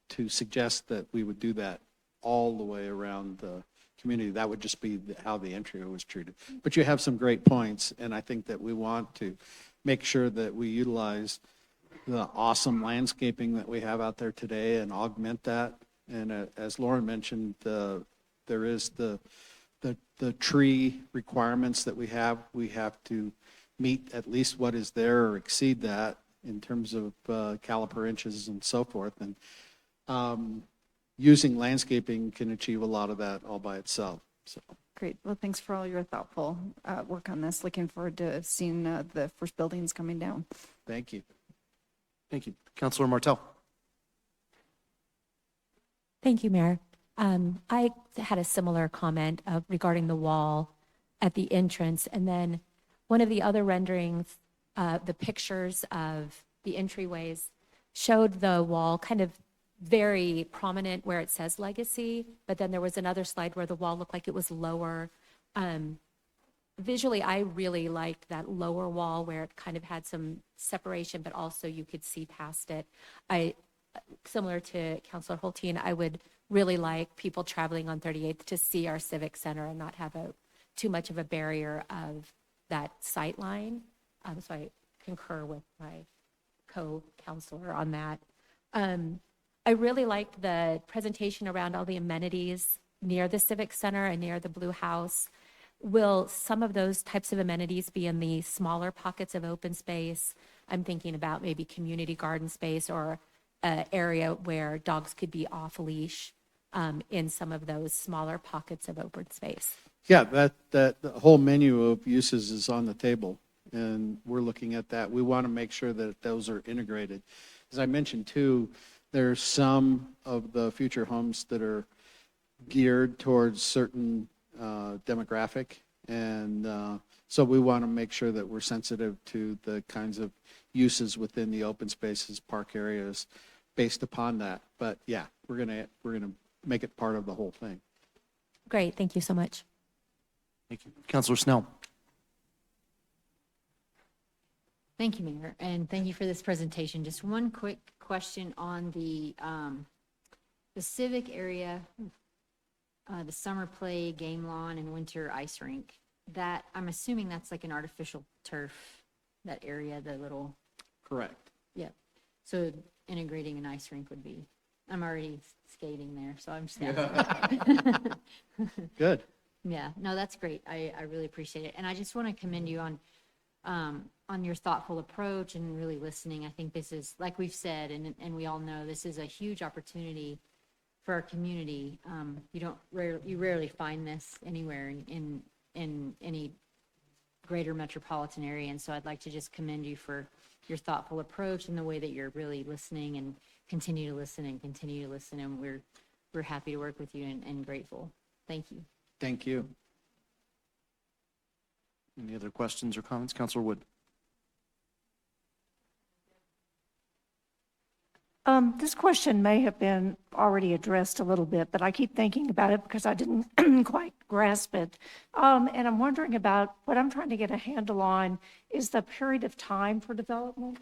to suggest that we would do that all the way around the community. That would just be how the entryway was treated. But you have some great points, and I think that we want to make sure that we utilize the awesome landscaping that we have out there today and augment that. And as Lauren mentioned, there is the tree requirements that we have. We have to meet at least what is there or exceed that in terms of caliper inches and so forth. And using landscaping can achieve a lot of that all by itself. So Great. Well, thanks for all your thoughtful work on this. Looking forward to seeing the first buildings coming down. thank you. Thank you. Councilor Martell. Thank you, Mayor. I had a similar comment regarding the wall at the entrance. And then one of the other renderings, the pictures of the entryways showed the wall kind of very prominent where it says legacy, but then there was another slide where the wall looked like it was lower. Visually, I really liked that lower wall where it kind of had some separation, but also you could see past it. Similar to Councilor Hulteen, I would really like people traveling on 38th to see our civic center and not have too much of a barrier of that sight line. So I concur with my co-counselor on that. I really liked the presentation around all the amenities near the civic center and near the Blue House. Will some of those types of amenities be in the smaller pockets of open space? I'm thinking about maybe community garden space or an area where dogs could be off leash in some of those smaller pockets of open space. Yeah, that the whole menu of uses is on the table, and we're looking at that. We want to make sure that those are integrated. As I mentioned too, there's some of the future homes that are geared towards certain demographic, and so we want to make sure that we're sensitive to the kinds of uses within the open spaces, park areas, based upon that. But yeah, we're gonna make it part of the whole thing. Great, thank you so much. Thank you. Councilor Snell. Thank you, Mayor, and thank you for this presentation. Just one quick question on the civic area, the summer play, game lawn, and winter ice rink. That, I'm assuming that's like an artificial turf, that area, the little, Correct. yeah. So integrating an ice rink would be I'm already skating there, so I'm just asking. Good. Yeah, no, that's great. I really appreciate it. And I just want to commend you on your thoughtful approach and really listening. I think this is, like we've said, and we all know, this is a huge opportunity for our community. You rarely find this anywhere in any greater metropolitan area. And so I'd like to just commend you for your thoughtful approach and the way that you're really listening and continue to listen and continue to listen. And we're happy to work with you and grateful. Thank you. Thank you. Any other questions or comments? Counselor Wood. This question may have been already addressed a little bit, but I keep thinking about it because I didn't quite grasp it. And I'm wondering about what I'm trying to get a handle on is the period of time for development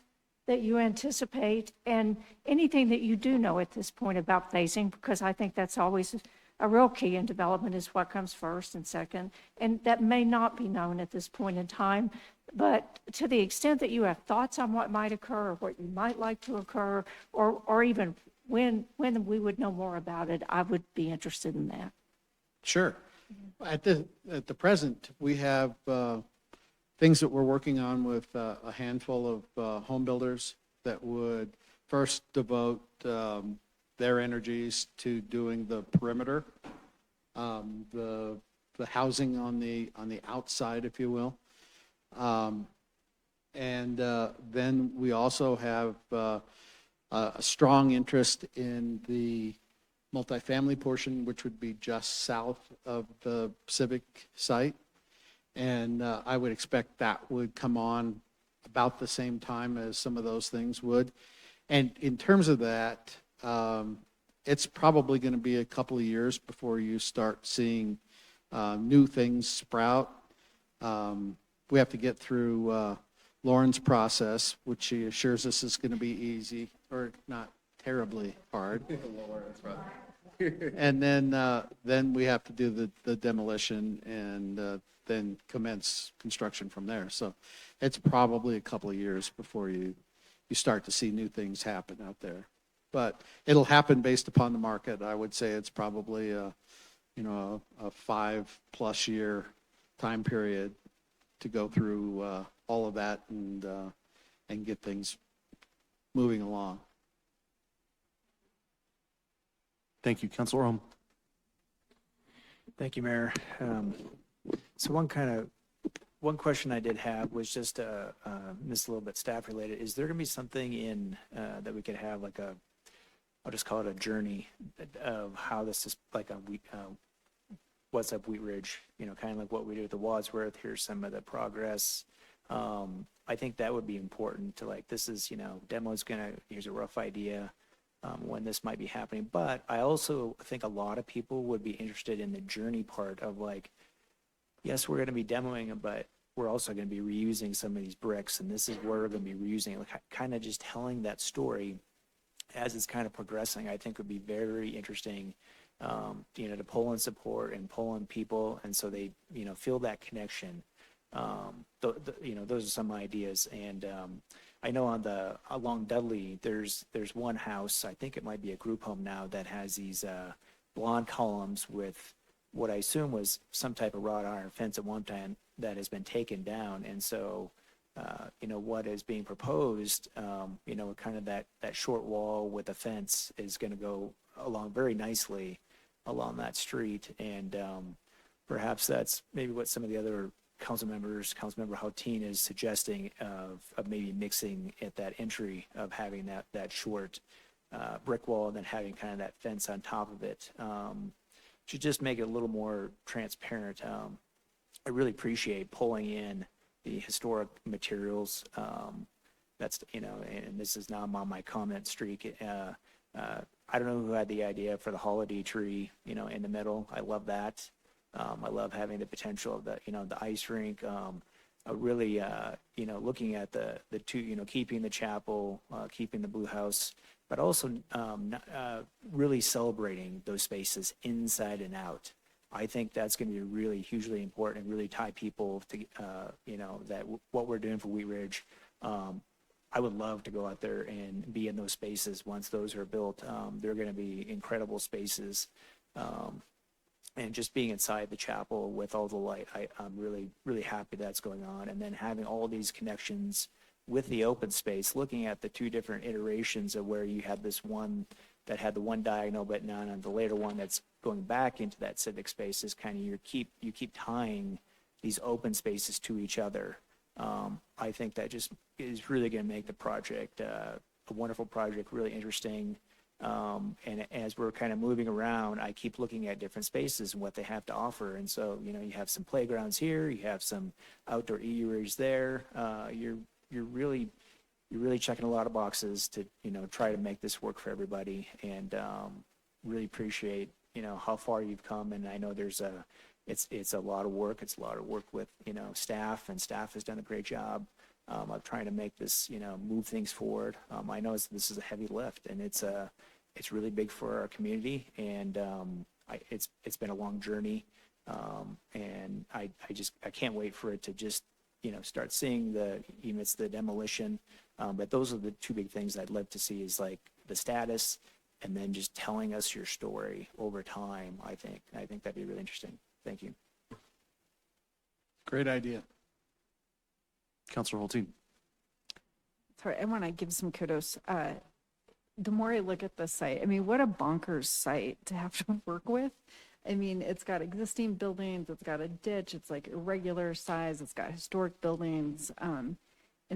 that you anticipate and anything that you do know at this point about phasing, because I think that's always a real key in development is what comes first and second. And that may not be known at this point in time. But to the extent that you have thoughts on what might occur or what you might like to occur, or even when we would know more about it, I would be interested in that. Sure. At the present, we have things that we're working on with a handful of home builders that would first devote their energies to doing the perimeter, the housing on the outside, if you will. And then we also have a strong interest in the multifamily portion, which would be just south of the civic site. And I would expect that would come on about the same time as some of those things would. And in terms of that, it's probably going to be a couple of years before you start seeing new things sprout. We have to get through Lauren's process, which she assures us is going to be easy or not terribly hard. And then we have to do the demolition and then commence construction from there. So it's probably a couple of years before you start to see new things happen out there. But it'll happen based upon the market. I would say it's probably a 5+ year time period to go through all of that and get things moving along. Thank you. Counselor Ohm. Thank you, Mayor. So one question I did have was just this is a little bit staff related. Is there going to be something in that we could have like I'll just call it a journey of how this is like what's up Wheat Ridge, kind of like what we do at the Wadsworth. Here's some of the progress. I think that would be important to this is, demo's here's a rough idea when this might be happening. But I also think a lot of people would be interested in the journey part of yes, we're going to be demoing them, but we're also going to be reusing some of these bricks. And this is where we're going to be reusing, kind of just telling that story as it's kind of progressing, I think would be very interesting. To pull in support and pull in people, and so they, feel that connection. Those are some ideas. And I know along Dudley, there's one house, I think it might be a group home now, that has these blonde columns with what I assume was some type of wrought iron fence at one time that has been taken down. And so, what is being proposed, kind of that short wall with a fence is going to go along very nicely along that street. And perhaps that's maybe what some of the other Councilmember Houghton is suggesting of maybe mixing at that entry of having that short brick wall and then having kind of that fence on top of it to just make it a little more transparent. I really appreciate pulling in the historic materials. That's, and this is now I'm on my comment streak. I don't know who had the idea for the holiday tree, in the middle. I love that. I love having the potential of the ice rink. Really, looking at the two, keeping the chapel, keeping the Blue House, but also really celebrating those spaces inside and out. I think that's going to be really hugely important and really tie people to, that what we're doing for Wheat Ridge I would love to go out there and be in those spaces once those are built. They're going to be incredible spaces. And just being inside the chapel with all the light, I'm really, really happy that's going on. And then having all these connections with the open space, looking at the two different iterations of where you had this one that had the one diagonal, but now on the later one that's going back into that civic space is kind of you keep tying these open spaces to each other. I think that just is really going to make the project a wonderful project, really interesting. And as we're kind of moving around, I keep looking at different spaces and what they have to offer. And so, you know, you have some playgrounds here, you have some outdoor eateries there. You're really checking a lot of boxes to, you know, try to make this work for everybody. And really appreciate, you know, how far you've come. And I know it's a lot of work. It's a lot of work with, you know, staff, and staff has done a great job of trying to make this, you know, move things forward. I know this is a heavy lift, and it's really big for our community, and it's been a long journey, and I can't wait for it to just, you know, start seeing even it's the demolition, but those are the two big things I'd love to see is like the status, and then just telling us your story over time. I think that'd be really interesting. Thank you. Great idea. Counselor Holteen. Sorry, I want to give some kudos. The more I look at the site, I mean, what a bonkers site to have to work with. I mean, it's got existing buildings, it's got a ditch, it's like irregular size, it's got historic buildings. And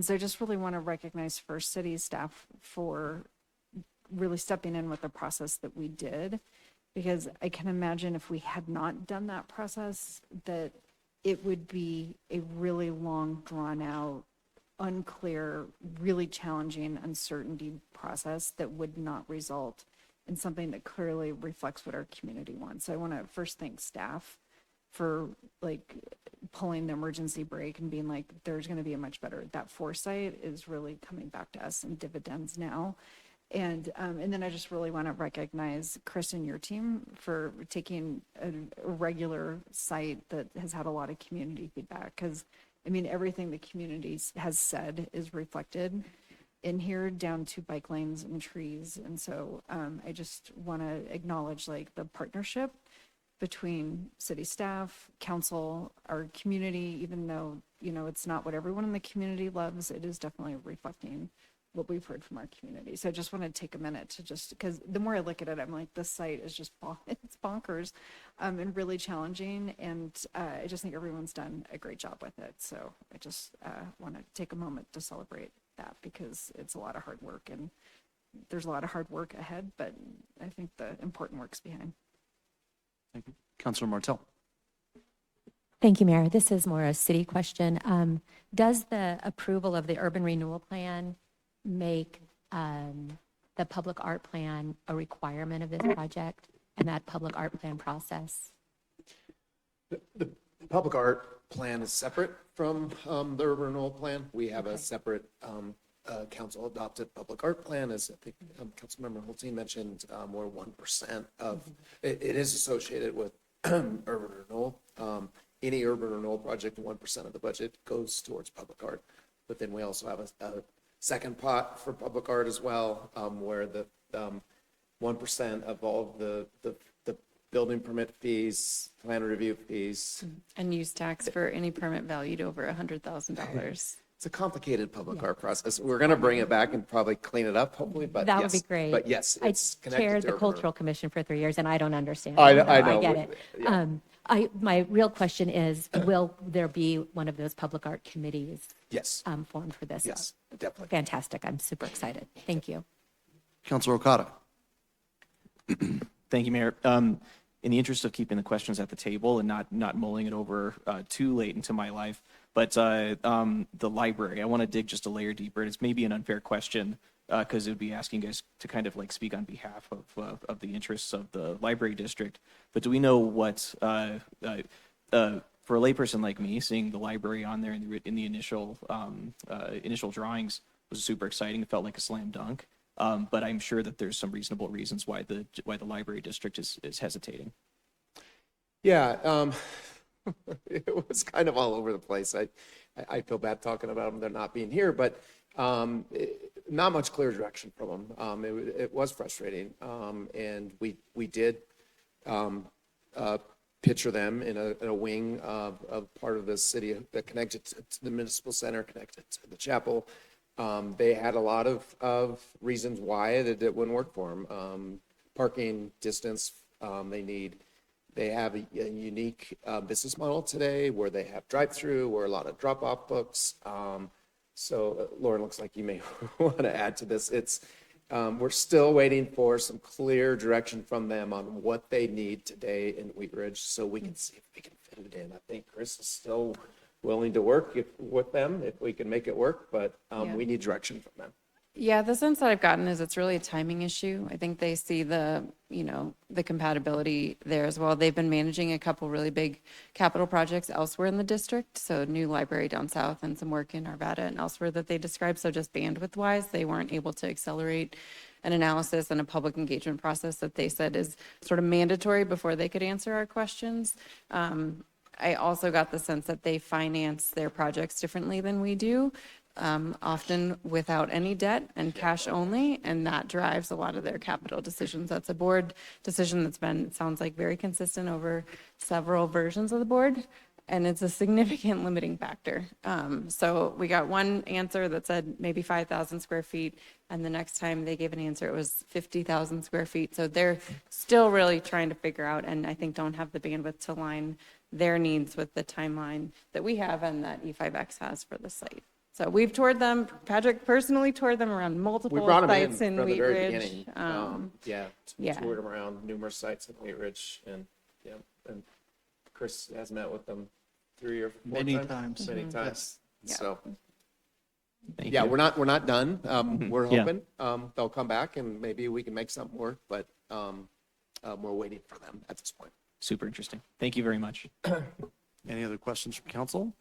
so I just really want to recognize first city staff for really stepping in with the process that we did, because I can imagine if we had not done that process, that it would be a really long, drawn out, unclear, really challenging uncertainty process that would not result in something that clearly reflects what our community wants. So I want to first thank staff for like pulling the emergency brake and being like, there's going to be a much better, that foresight is really coming back to us in dividends now. And then I just really want to recognize Chris and your team for taking a regular site that has had a lot of community feedback. Because, I mean, everything the community has said is reflected in here, down to bike lanes and trees. And so I just want to acknowledge like the partnership between city staff, council, our community, even though, you know, it's not what everyone in the community loves, it is definitely reflecting what we've heard from our community. So I just want to take a minute to just, because the more I look at it, I'm like, this site is just, it's bonkers and really challenging. And I just think everyone's done a great job with it. So I just want to take a moment to celebrate that, because it's a lot of hard work, and there's a lot of hard work ahead, but I think the important work's behind. Thank you. Counselor Martell. Thank you, Mayor. This is more a city question. Does the approval of the urban renewal plan make the public art plan a requirement of this project and that public art plan process? The public art plan is separate from the urban renewal plan. We have a separate council adopted public art plan, as I think Councilmember Holteen mentioned, where 1% of it is associated with urban renewal. Any urban renewal project, 1% of the budget goes towards public art. But then we also have a second pot for public art as well, where the 1% of all of the building permit fees, plan review fees. And use tax for any permit valued over $100,000. It's a complicated public art process. We're going to bring it back and probably clean it up, hopefully. But That yes, would be great. But yes, it's I connected chaired to the urban Cultural Commission for 3 years, and I don't understand. I So know. I get it. Yeah. My real question is, will there be one of those public art committees Yes. formed for this? Yes, definitely. Fantastic. I'm super excited. Thank you. Counselor Okada. Thank you, Mayor. In the interest of keeping the questions at the table and not mulling it over too late into my life, but the library, I want to dig just a layer deeper. And it's maybe an unfair question because it would be asking guys to kind of like speak on behalf of the interests of the library district. But do we know what, for a layperson like me, seeing the library on there in the initial drawings was super exciting. It felt like a slam dunk. But I'm sure that there's some reasonable reasons why the library district is hesitating. Yeah, it was kind of all over the place. I feel bad talking about them. They're not being here, but Not much clear direction from them. It was frustrating. And we did picture them in a wing of part of the city that connected to the municipal center, connected to the chapel. They had a lot of reasons why it wouldn't work for them. Parking, distance, they have a unique business model today where they have drive-through, where a lot of drop-off books. So Lauren, looks like you may want to add to this. We're still waiting for some clear direction from them on what they need today in Wheat Ridge so we can see if we can fit it in. I think Chris is still willing to work with them if we can make it work, but we need direction from them. Yeah, the sense that I've gotten is it's really a timing issue. I think they see the compatibility there as well. They've been managing a couple really big capital projects elsewhere in the district. So new library down south and some work in Arvada and elsewhere that they described. So just bandwidth wise, they weren't able to accelerate an analysis and a public engagement process that they said is sort of mandatory before they could answer our questions. I also got the sense that they finance their projects differently than we do. Often without any debt and cash only, and that drives a lot of their capital decisions. That's a board decision that's been, it sounds like, very consistent over several versions of the board, and it's a significant limiting factor. So we got one answer that said maybe 5,000 square feet, and the next time they gave an answer, it was 50,000 square feet. So they're still really trying to figure out, and I think don't have the bandwidth to align their needs with the timeline that we have and that E5X has for the site. So we've toured them, Patrick personally toured them around We multiple brought them sites in in from the Wheat very Ridge. beginning. Yeah. Toured them around numerous sites in Wheat Ridge, and Chris has met with them 3 or 4 Many times. times. Many times. Yeah. So, Thank yeah, you. we're not done. We're Yeah. hoping they'll come back and maybe we can make something work, but we're waiting for them at this point. Super interesting. Thank you very much. Any other questions from council?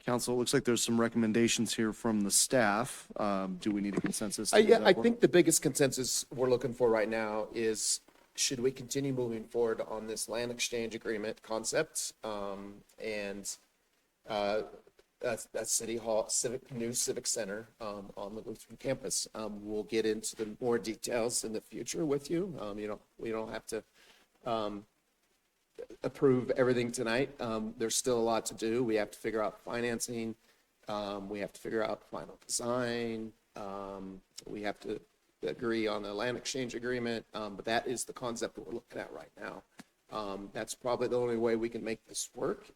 Council, it looks like there's some recommendations here from the staff. Do we need a consensus? to move Yeah, that I forward? think the biggest consensus we're looking for right now is, should we continue moving forward on this land exchange agreement concept? That's City Hall, new Civic Center on the Lutheran campus. We'll get into the more details in the future with you. We don't have to approve everything tonight. There's still a lot to do. We have to figure out financing. We have to figure out final design. We have to agree on the land exchange agreement. But that is the concept that we're looking at right now. That's probably the only way we can make this work,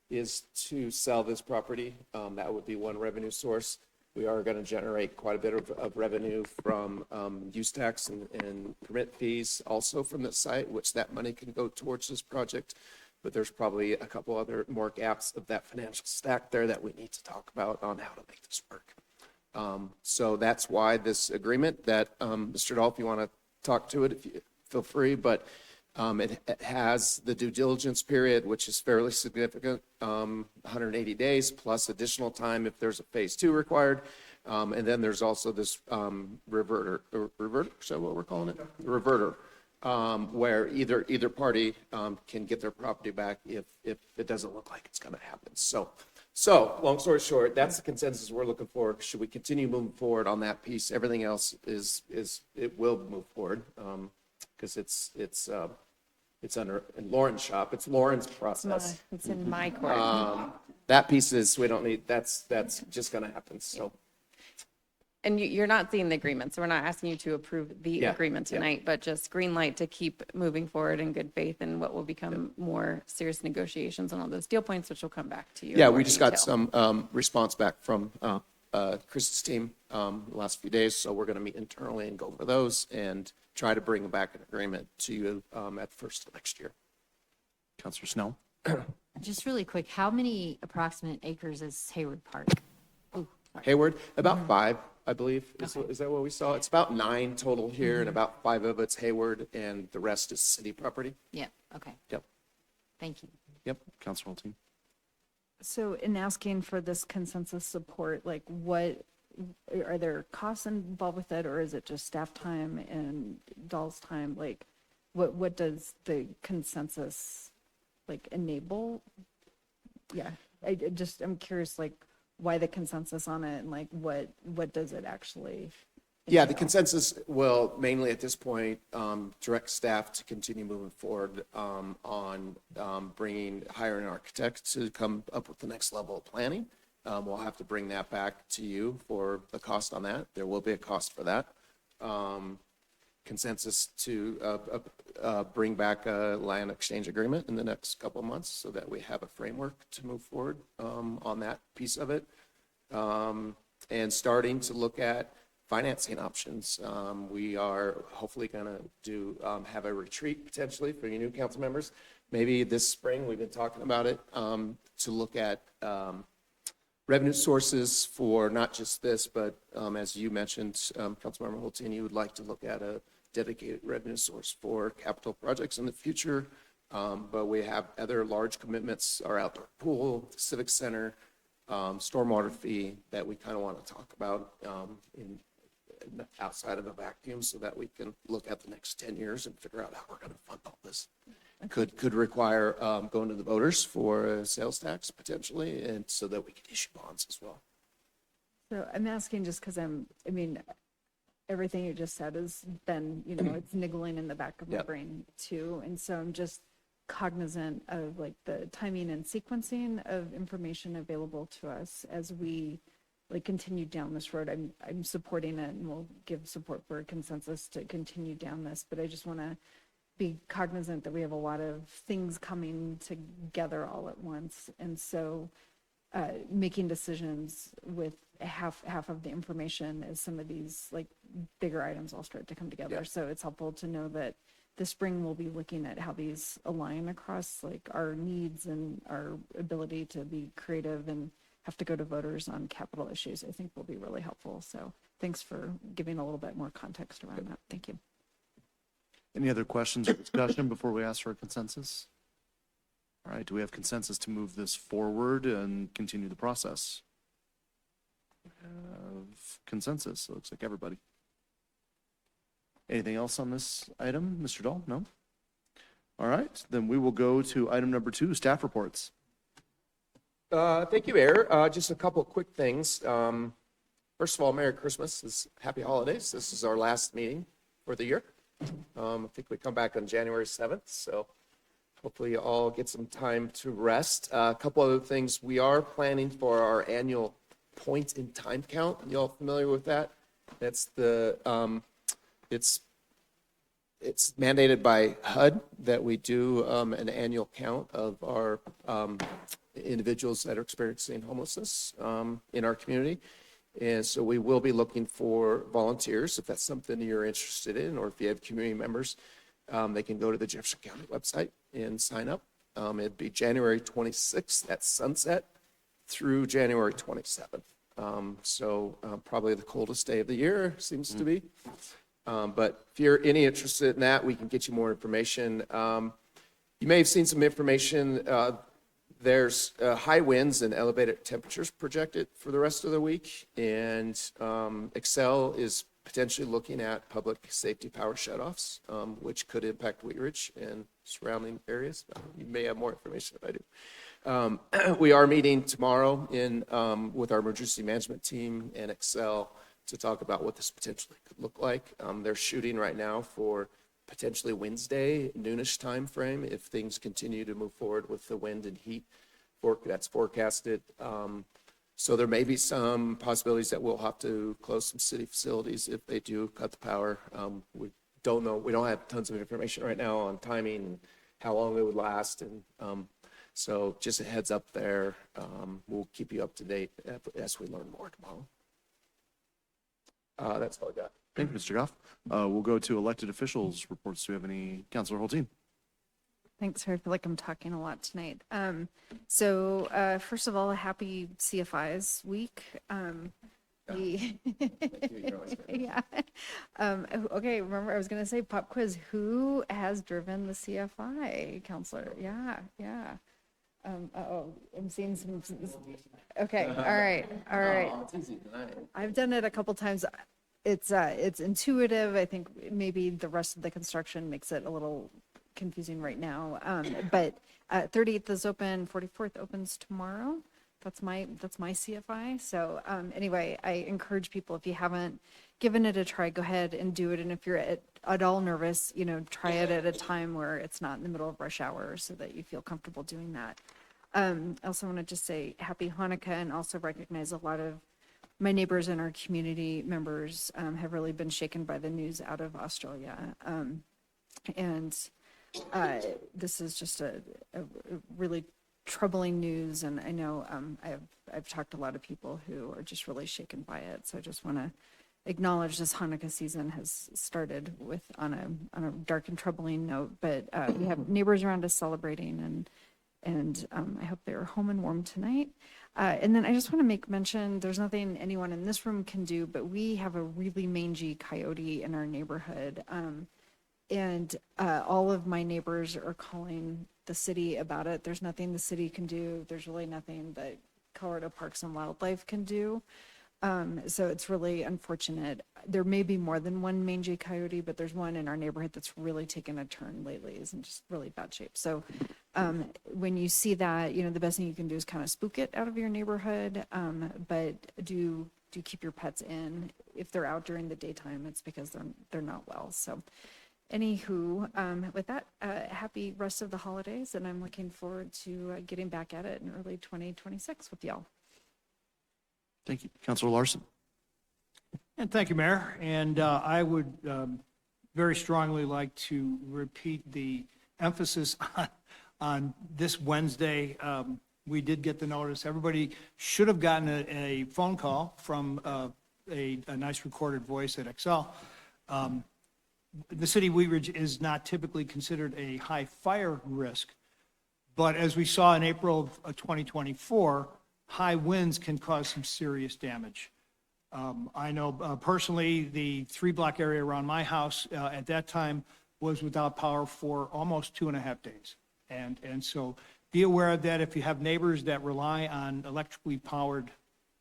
is to sell this property. That would be one revenue source. We are going to generate quite a bit of revenue from use tax and permit fees also from this site, which that money can go towards this project. But there's probably a couple other more gaps of that financial stack there that we need to talk about on how to make this work. So that's why this agreement that, Mr. Dahl, if you want to talk to it, if you feel free, but it has the due diligence period, which is fairly significant, 180 days plus additional time if there's a phase 2 required. And then there's also this reverter, is that what we're calling it? Reverter, where either party can get their property back if it doesn't look like it's going to happen. So long story short, that's the consensus we're looking for. Should we continue moving forward on that piece? Everything else it will move forward because it's under in Lauren's shop. It's Lauren's process. It's in my court. That piece is, we don't need, that's just going to happen. So, And you're not seeing the agreement, so we're not asking you to approve the Yeah, agreement yeah. tonight, but just green light to keep moving forward in good faith in what will become more serious negotiations on all those deal points, which will come back to you. in yeah, more we just got detail. some response back from Chris's team the last few days. So we're going to meet internally and go over those and try to bring back an agreement to you at first of next year. Counselor Snell? Just really quick, how many approximate acres is Hayward Park? Ooh, sorry. Hayward, about 5, I believe. Is that what we saw? It's about 9 total here, and about 5 of it's Hayward, and the rest is city property. Yep, okay, Yep. thank you. Yep. Counselor Hulteen? So in asking for this consensus support, like what, are there costs involved with it, or is it just staff time and Dahl's time? Like, what does the consensus like enable? Yeah, I'm curious, like, why the consensus on it and like what does it actually Yeah, the entail? consensus will mainly at this point direct staff to continue moving forward on hiring an architect to come up with the next level of planning. We'll have to bring that back to you for the cost on that. There will be a cost for that. Consensus to bring back a land exchange agreement in the next couple of months so that we have a framework to move forward on that piece of it. And starting to look at financing options. We are hopefully going to have a retreat potentially for you new council members. Maybe this spring, we've been talking about it, to look at revenue sources for not just this, but as you mentioned, Councilmember Holteen, you would like to look at a dedicated revenue source for capital projects in the future. But we have other large commitments, our outdoor pool, the civic center, stormwater fee that we kind of want to talk about outside of a vacuum so that we can look at the next 10 years and figure out how we're going to fund all this. Could require going to the voters for a sales tax potentially, and so that we can issue bonds as well. So I'm asking just because everything you just said has been, it's niggling in the back of my Yep. brain too. And so I'm just cognizant of like the timing and sequencing of information available to us as we like continue down this road. I'm supporting it and we'll give support for a consensus to continue down this, but I just want to be cognizant that we have a lot of things coming together all at once. And so making decisions with half of the information as some of these like bigger items all start to come together. Yeah. So it's helpful to know that this spring we'll be looking at how these align across like our needs and our ability to be creative and have to go to voters on capital issues. I think will be really helpful. So thanks for giving a little bit more context around that. Thank you. Any other questions or discussion before we ask for a consensus? All right, do we have consensus to move this forward and continue the process? We have consensus, it looks like everybody. Anything else on this item, Mr. Dahl? No? All right, then we will go to item number 2, staff reports. Thank you, Mayor. Just a couple of quick things. First of all, Merry Christmas, Happy Holidays. This is our last meeting for the year. I think we come back on January 7th, so hopefully you all get some time to rest. A couple other things. We are planning for our annual point in time count. You all familiar with that? That's it's mandated by HUD that we do an annual count of our individuals that are experiencing homelessness in our community. And so we will be looking for volunteers if that's something you're interested in, or if you have community members, they can go to the Jefferson County website and sign up. It'd be January 26th at sunset through January 27th. Probably the coldest day of the year seems to be. But if you're any interested in that, we can get you more information. You may have seen some information. There's high winds and elevated temperatures projected for the rest of the week. And Excel is potentially looking at public safety power shutoffs, which could impact Wheat Ridge and surrounding areas. You may have more information if I do. We are meeting tomorrow with our emergency management team and Excel to talk about what this potentially could look like. They're shooting right now for potentially Wednesday, noonish time frame, if things continue to move forward with the wind and heat that's forecasted. So there may be some possibilities that we'll have to close some city facilities if they do cut the power. We don't know. We don't have tons of information right now on timing and how long it would last. And so just a heads up there. We'll keep you up to date as we learn more tomorrow. That's all I got. Thank you, Mr. Goff. We'll go to elected officials reports. Do we have any? Councilor Holteen? Thanks. I feel like I'm talking a lot tonight. So first of all, happy CFIs week. Yeah. Okay, remember I was going to say pop quiz. Who has driven the CFI, Counselor? Yeah. I'm seeing some. Okay, all right. I've done it a couple times. It's intuitive. I think maybe the rest of the construction makes it a little confusing right now. But 38th is open, 44th opens tomorrow. that's my CFI. So anyway, I encourage people, if you haven't given it a try, go ahead and do it. And if you're at all nervous, try it at a time where it's not in the middle of rush hour so that you feel comfortable doing that. I also want to just say happy Hanukkah and also recognize a lot of my neighbors and our community members have really been shaken by the news out of Australia. And this is just a really troubling news. And I know I've talked to a lot of people who are just really shaken by it. So I just want to acknowledge this Hanukkah season has started on a dark and troubling note, but we have neighbors around us celebrating, and I hope they're home and warm tonight. And then I just want to make mention, there's nothing anyone in this room can do, but we have a really mangy coyote in our neighborhood. And all of my neighbors are calling the city about it. There's nothing the city can do. There's really nothing that Colorado Parks and Wildlife can do. So it's really unfortunate. There may be more than one mangy coyote, but there's one in our neighborhood that's really taken a turn lately. Is in just really bad shape. So when you see that, the best thing you can do is kind of spook it out of your neighborhood. But do keep your pets in. If they're out during the daytime, it's because they're not well. So anywho, with that, happy rest of the holidays, and I'm looking forward to getting back at it in early 2026 with y'all. Thank you. Councilor Larson. And thank you, Mayor. And I would very strongly like to repeat the emphasis on this Wednesday. We did get the notice. Everybody should have gotten a phone call from a nice recorded voice at Excel. The city of Wheat Ridge is not typically considered a high fire risk, but as we saw in April of 2024, high winds can cause some serious damage. I know personally the 3-block area around my house at that time was without power for almost 2.5 days. And so be aware of that. If you have neighbors that rely on electrically powered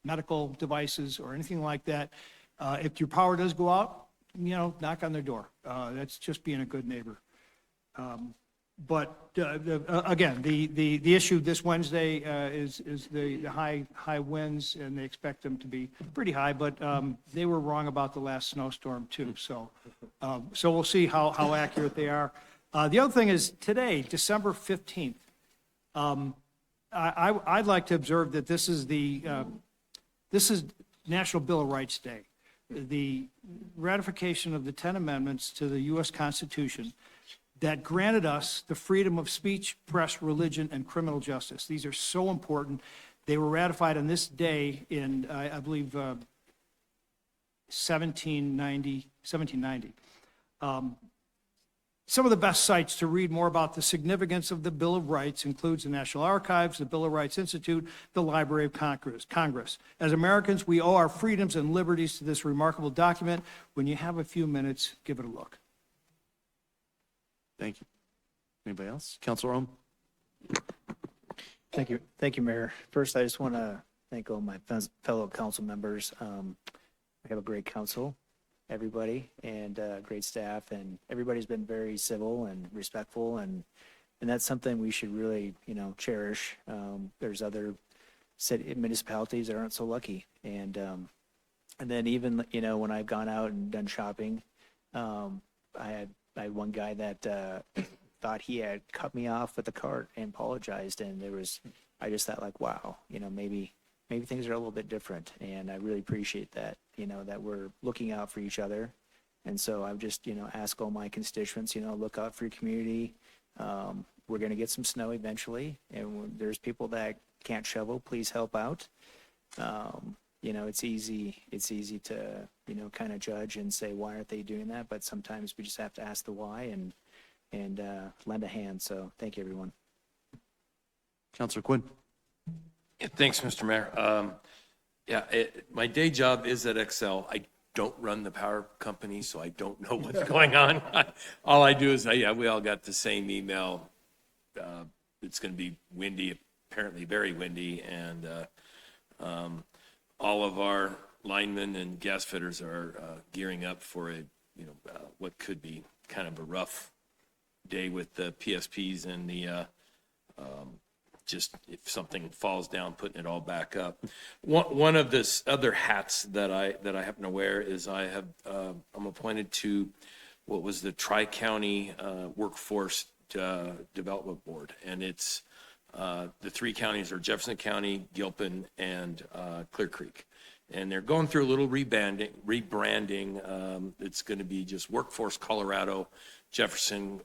medical devices or anything like that, if your power does go out, knock on their door. That's just being a good neighbor. But again, the issue this Wednesday is the high winds, and they expect them to be pretty high. But they were wrong about the last snowstorm too. So we'll see how accurate they are. The other thing is today, December 15th. I'd like to observe that this is National Bill of Rights Day. The ratification of the 10 amendments to the U.S. Constitution that granted us the freedom of speech, press, religion, and criminal justice. These are so important. They were ratified on this day in, I believe, 1790. Some of the best sites to read more about the significance of the Bill of Rights includes the National Archives, the Bill of Rights Institute, the Library of Congress. As Americans, we owe our freedoms and liberties to this remarkable document. When you have a few minutes, give it a look. Thank you. Anybody else? Councilor Ohm? Thank you, Mayor. First, I just want to thank all my fellow council members. I have a great council, everybody, and great staff, and everybody's been very civil and respectful, and that's something we should really, cherish. There's other municipalities that aren't so lucky, and then even, when I've gone out and done shopping, I had one guy that thought he had cut me off at the cart and apologized, and I just thought like, wow, maybe things are a little bit different, and I really appreciate that, that we're looking out for each other. And so I've just, ask all my constituents, look out for your community. We're going to get some snow eventually, and when there's people that can't shovel, please help out. It's easy to, kind of judge and say, why aren't they doing that? But sometimes we just have to ask the why and lend a hand. So thank you, everyone. Councilor Quinn. Yeah, thanks, Mr. Mayor. My day job is at Excel. I don't run the power company, so I don't know what's going on. All I do is, we all got the same email. It's going to be windy, apparently very windy, and all of our linemen and gas fitters are gearing up for what could be kind of a rough day with the PSPs and the just if something falls down, putting it all back up. One of the other hats that I happen to wear is I'm appointed to what was the Tri-County Workforce Development Board, and it's the three counties are Jefferson County, Gilpin, and Clear Creek. And they're going through a little rebranding. It's going to be just Workforce Colorado, Jefferson,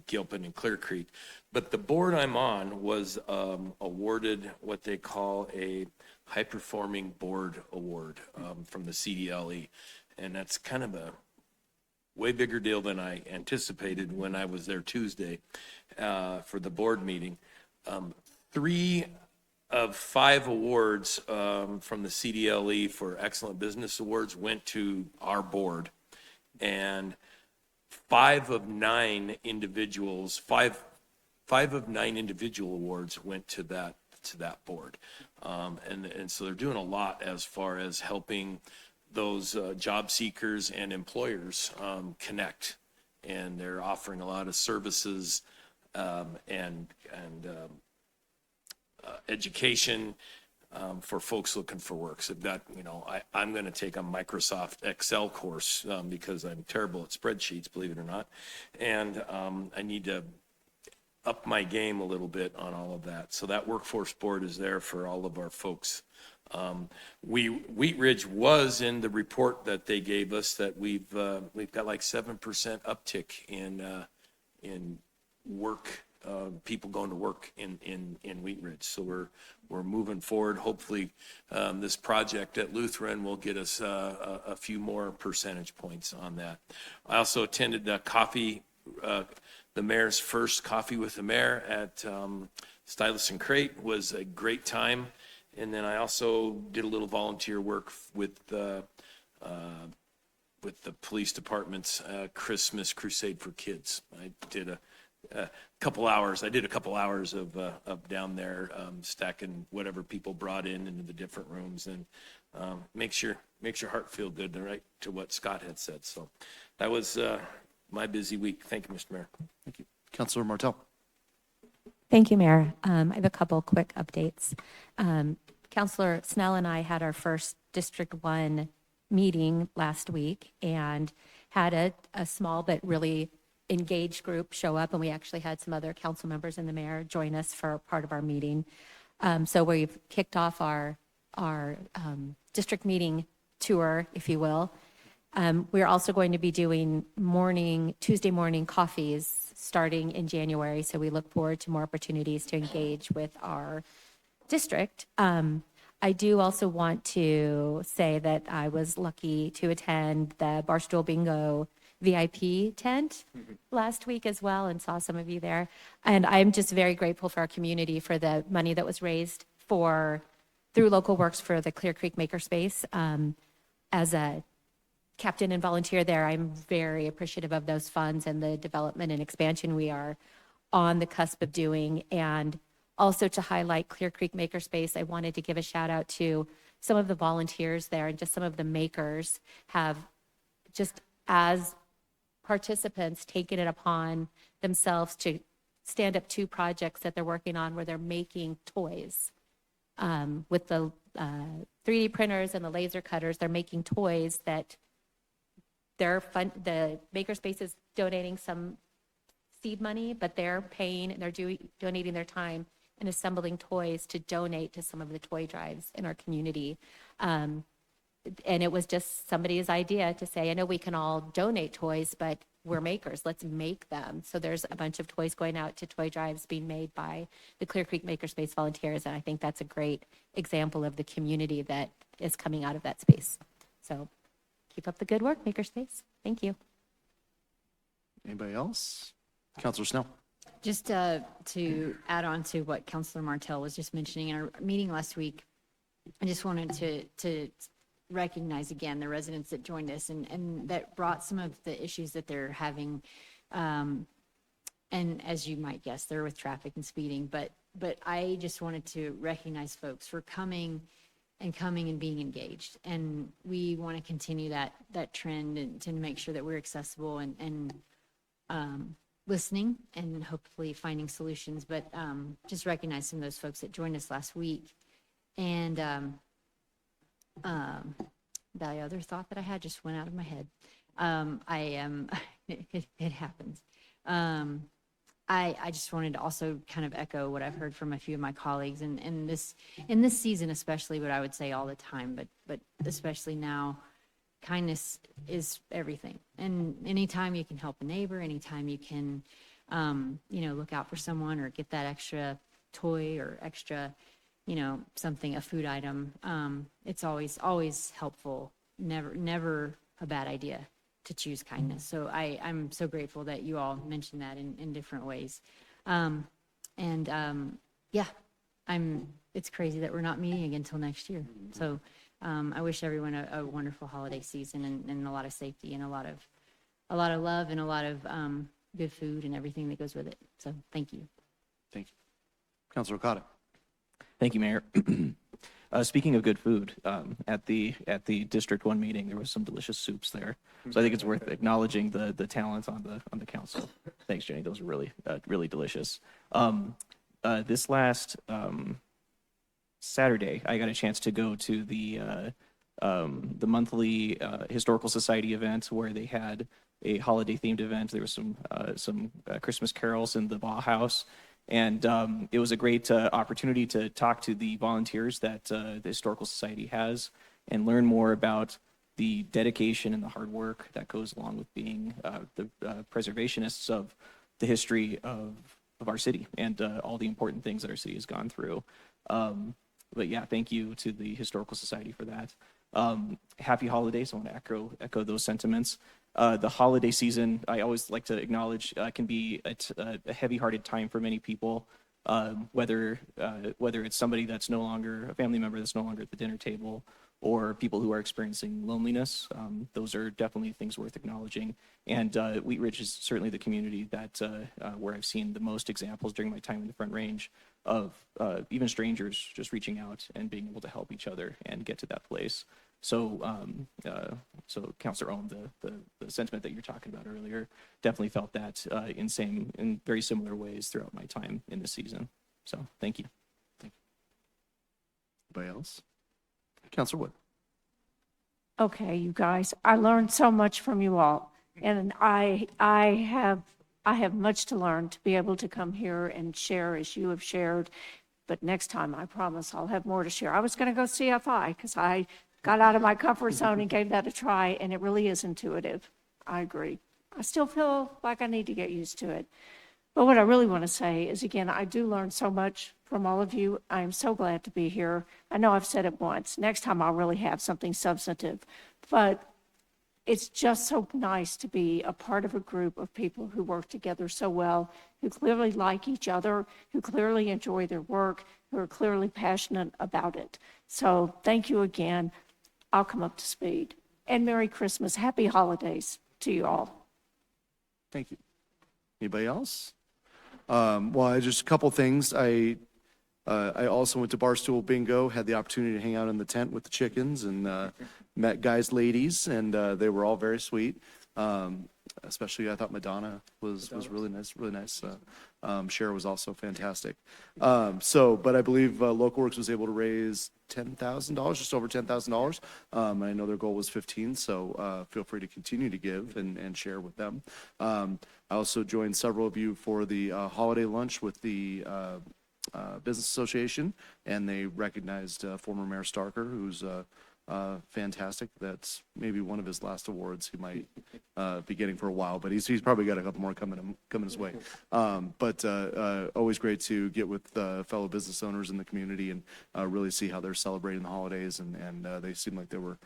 Gilpin, and Clear Creek. But the board I'm on was awarded what they call a High Performing Board Award from the CDLE. And that's kind of a way bigger deal than I anticipated when I was there Tuesday for the board meeting. 3 of 5 awards from the CDLE for Excellent Business Awards went to our board, and 5 of 9 individual awards went to that board, and so they're doing a lot as far as helping those job seekers and employers connect, and they're offering a lot of services and education for folks looking for work. So that, I'm going to take a Microsoft Excel course because I'm terrible at spreadsheets, believe it or not. And I need to up my game a little bit on all of that. So that workforce board is there for all of our folks. Wheat Ridge was in the report that they gave us that we've got like 7% uptick in work, people going to work in Wheat Ridge. So we're moving forward. Hopefully, this project at Lutheran will get us a few more percentage points on that. I also attended the mayor's first Coffee with the Mayor at Stylus and Crate. Was a great time. And then I also did a little volunteer work with the police department's Christmas Crusade for Kids. I did a couple hours. I did a couple hours of down there stacking whatever people brought into the different rooms, and makes your heart feel good, right, to what Scott had said. So that was my busy week. Thank you, Mr. Mayor. Thank you. Councilor Martell. Thank you, Mayor. I have a couple quick updates. Councilor Snell and I had our first District 1 meeting last week and had a small but really engaged group show up, and we actually had some other council members and the mayor join us for part of our meeting. So we've kicked off our district meeting tour, if you will. We're also going to be doing Tuesday morning coffees starting in January, so we look forward to more opportunities to engage with our district. I do also want to say that I was lucky to attend the Barstool Bingo VIP tent last week as well, and saw some of you there. And I'm just very grateful for our community for the money that was raised through Local Works for the Clear Creek Makerspace. As a captain and volunteer there, I'm very appreciative of those funds and the development and expansion we are on the cusp of doing. And also to highlight Clear Creek Makerspace, I wanted to give a shout out to some of the volunteers there, and just some of the makers have, just as participants, taken it upon themselves to stand up 2 projects that they're working on where they're making toys. With the 3D printers and the laser cutters, they're making toys that the Makerspace is donating some seed money, but they're paying and they're donating their time and assembling toys to donate to some of the toy drives in our community. And it was just somebody's idea to say, I know we can all donate toys, but we're makers, let's make them. So there's a bunch of toys going out to toy drives being made by the Clear Creek Makerspace volunteers, and I think that's a great example of the community that is coming out of that space. So keep up the good work, Makerspace. Thank you. Anybody else? Councilor Snell. Just to add on to what Councilor Martell was just mentioning in our meeting last week, I just wanted to recognize again the residents that joined us and that brought some of the issues that they're having. And as you might guess, they're with traffic and speeding, but I just wanted to recognize folks for coming and being engaged. And we want to continue that trend and to make sure that we're accessible and listening and hopefully finding solutions, but just recognize some of those folks that joined us last week. And the other thought that I had just went out of my head. I am, it happens. I just wanted to also kind of echo what I've heard from a few of my colleagues, and in this season especially, but I would say all the time, but especially now, kindness is everything. And anytime you can help a neighbor, anytime you can, look out for someone or get that extra toy or extra, something, a food item, it's always helpful. Never a bad idea to choose kindness. So I'm so grateful that you all mentioned that in different ways. It's crazy that we're not meeting again until next year. So I wish everyone a wonderful holiday season and a lot of safety and a lot of love and a lot of good food and everything that goes with it. So thank you. Thank you. Councilor Okada. Thank you, Mayor. Speaking of good food, at the District 1 meeting, there was some delicious soups there. So I think it's worth acknowledging the talent on the council. Thanks, Jenny. Those were really delicious. This last Saturday, I got a chance to go to the monthly Historical Society event where they had a holiday-themed event. There was some Christmas carols in the Bauhaus. And it was a great opportunity to talk to the volunteers that the Historical Society has and learn more about the dedication and the hard work that goes along with being the preservationists of the history of our city and all the important things that our city has gone through. But yeah, thank you to the Historical Society for that. Happy holidays. I want to echo those sentiments. The holiday season, I always like to acknowledge, can be a heavy-hearted time for many people, whether it's somebody that's no longer, a family member that's no longer at the dinner table, or people who are experiencing loneliness. Those are definitely things worth acknowledging. And Wheat Ridge is certainly the community that where I've seen the most examples during my time in the Front Range of even strangers just reaching out and being able to help each other and get to that place. So, Councilor Ohm, the sentiment that you're talking about earlier, definitely felt that in very similar ways throughout my time in this season. So, thank you. Anybody else? Councilor Wood. Okay, you guys, I learned so much from you all, and I have much to learn to be able to come here and share as you have shared. But next time, I promise I'll have more to share. I was going to go CFI because I got out of my comfort zone and gave that a try, and it really is intuitive. I agree. I still feel like I need to get used to it. But what I really want to say is, again, I do learn so much from all of you. I am so glad to be here. I know I've said it once. Next time I'll really have something substantive. But it's just so nice to be a part of a group of people who work together so well, who clearly like each other, who clearly enjoy their work, who are clearly passionate about it. So thank you again. I'll come up to speed. And Merry Christmas. Happy holidays to you all. Thank you. Anybody else? Just a couple things. I also went to Barstool Bingo, had the opportunity to hang out in the tent with the chickens and met guys, ladies, and they were all very sweet. Especially, I thought Madonna was really nice. Cher was also fantastic. But I believe Local Works was able to raise $10,000, just over $10,000. I know their goal was 15, so feel free to continue to give and share with them. I also joined several of you for the holiday lunch with the Business Association, and they recognized former Mayor Starker, who's fantastic. That's maybe one of his last awards he might be getting for a while, but he's probably got a couple more coming his way. Always great to get with fellow business owners in the community and really see how they're celebrating the holidays, and they seem like they were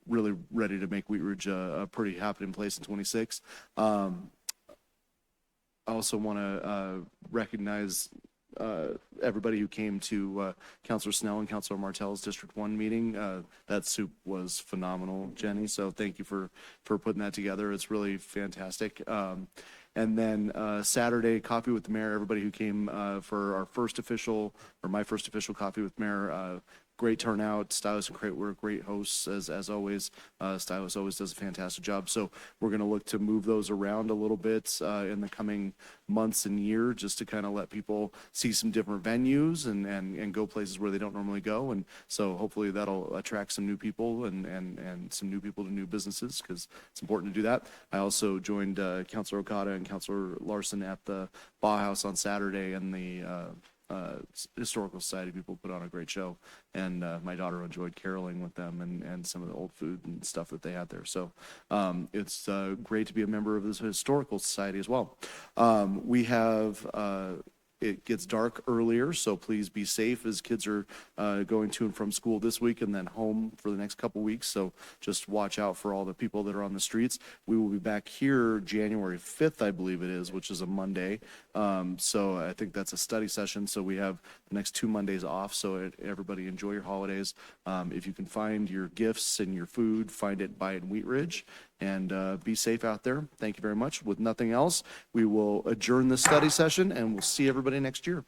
really ready to make Wheat Ridge a pretty happening place in 26. I also want to recognize everybody who came to Councilor Snell and Councilor Martell's District 1 meeting. That soup was phenomenal, Jenny, so thank you for putting that together. It's really fantastic. And then Saturday, Coffee with the Mayor, everybody who came for my first official Coffee with Mayor, great turnout. Stylus and Crate were great hosts as always. Stylus always does a fantastic job. So we're going to look to move those around a little bit in the coming months and year, just to kind of let people see some different venues and go places where they don't normally go. And so hopefully that'll attract some new people and some new people to new businesses, because it's important to do that. I also joined Councilor Okada and Councilor Larson at the Bauhaus on Saturday, and the Historical Society people put on a great show, and my daughter enjoyed caroling with them and some of the old food and stuff that they had there. So it's great to be a member of this Historical Society as well. We have it gets dark earlier, so please be safe as kids are going to and from school this week and then home for the next couple weeks. So just watch out for all the people that are on the streets. We will be back here January 5th, I believe it is, which is a Monday. So I think that's a study session. So we have the next 2 Mondays off. So everybody enjoy your holidays. If you can find your gifts and your food, find it, buy it in Wheat Ridge. And be safe out there. Thank you very much. With nothing else, we will adjourn this study session, and we'll see everybody next year.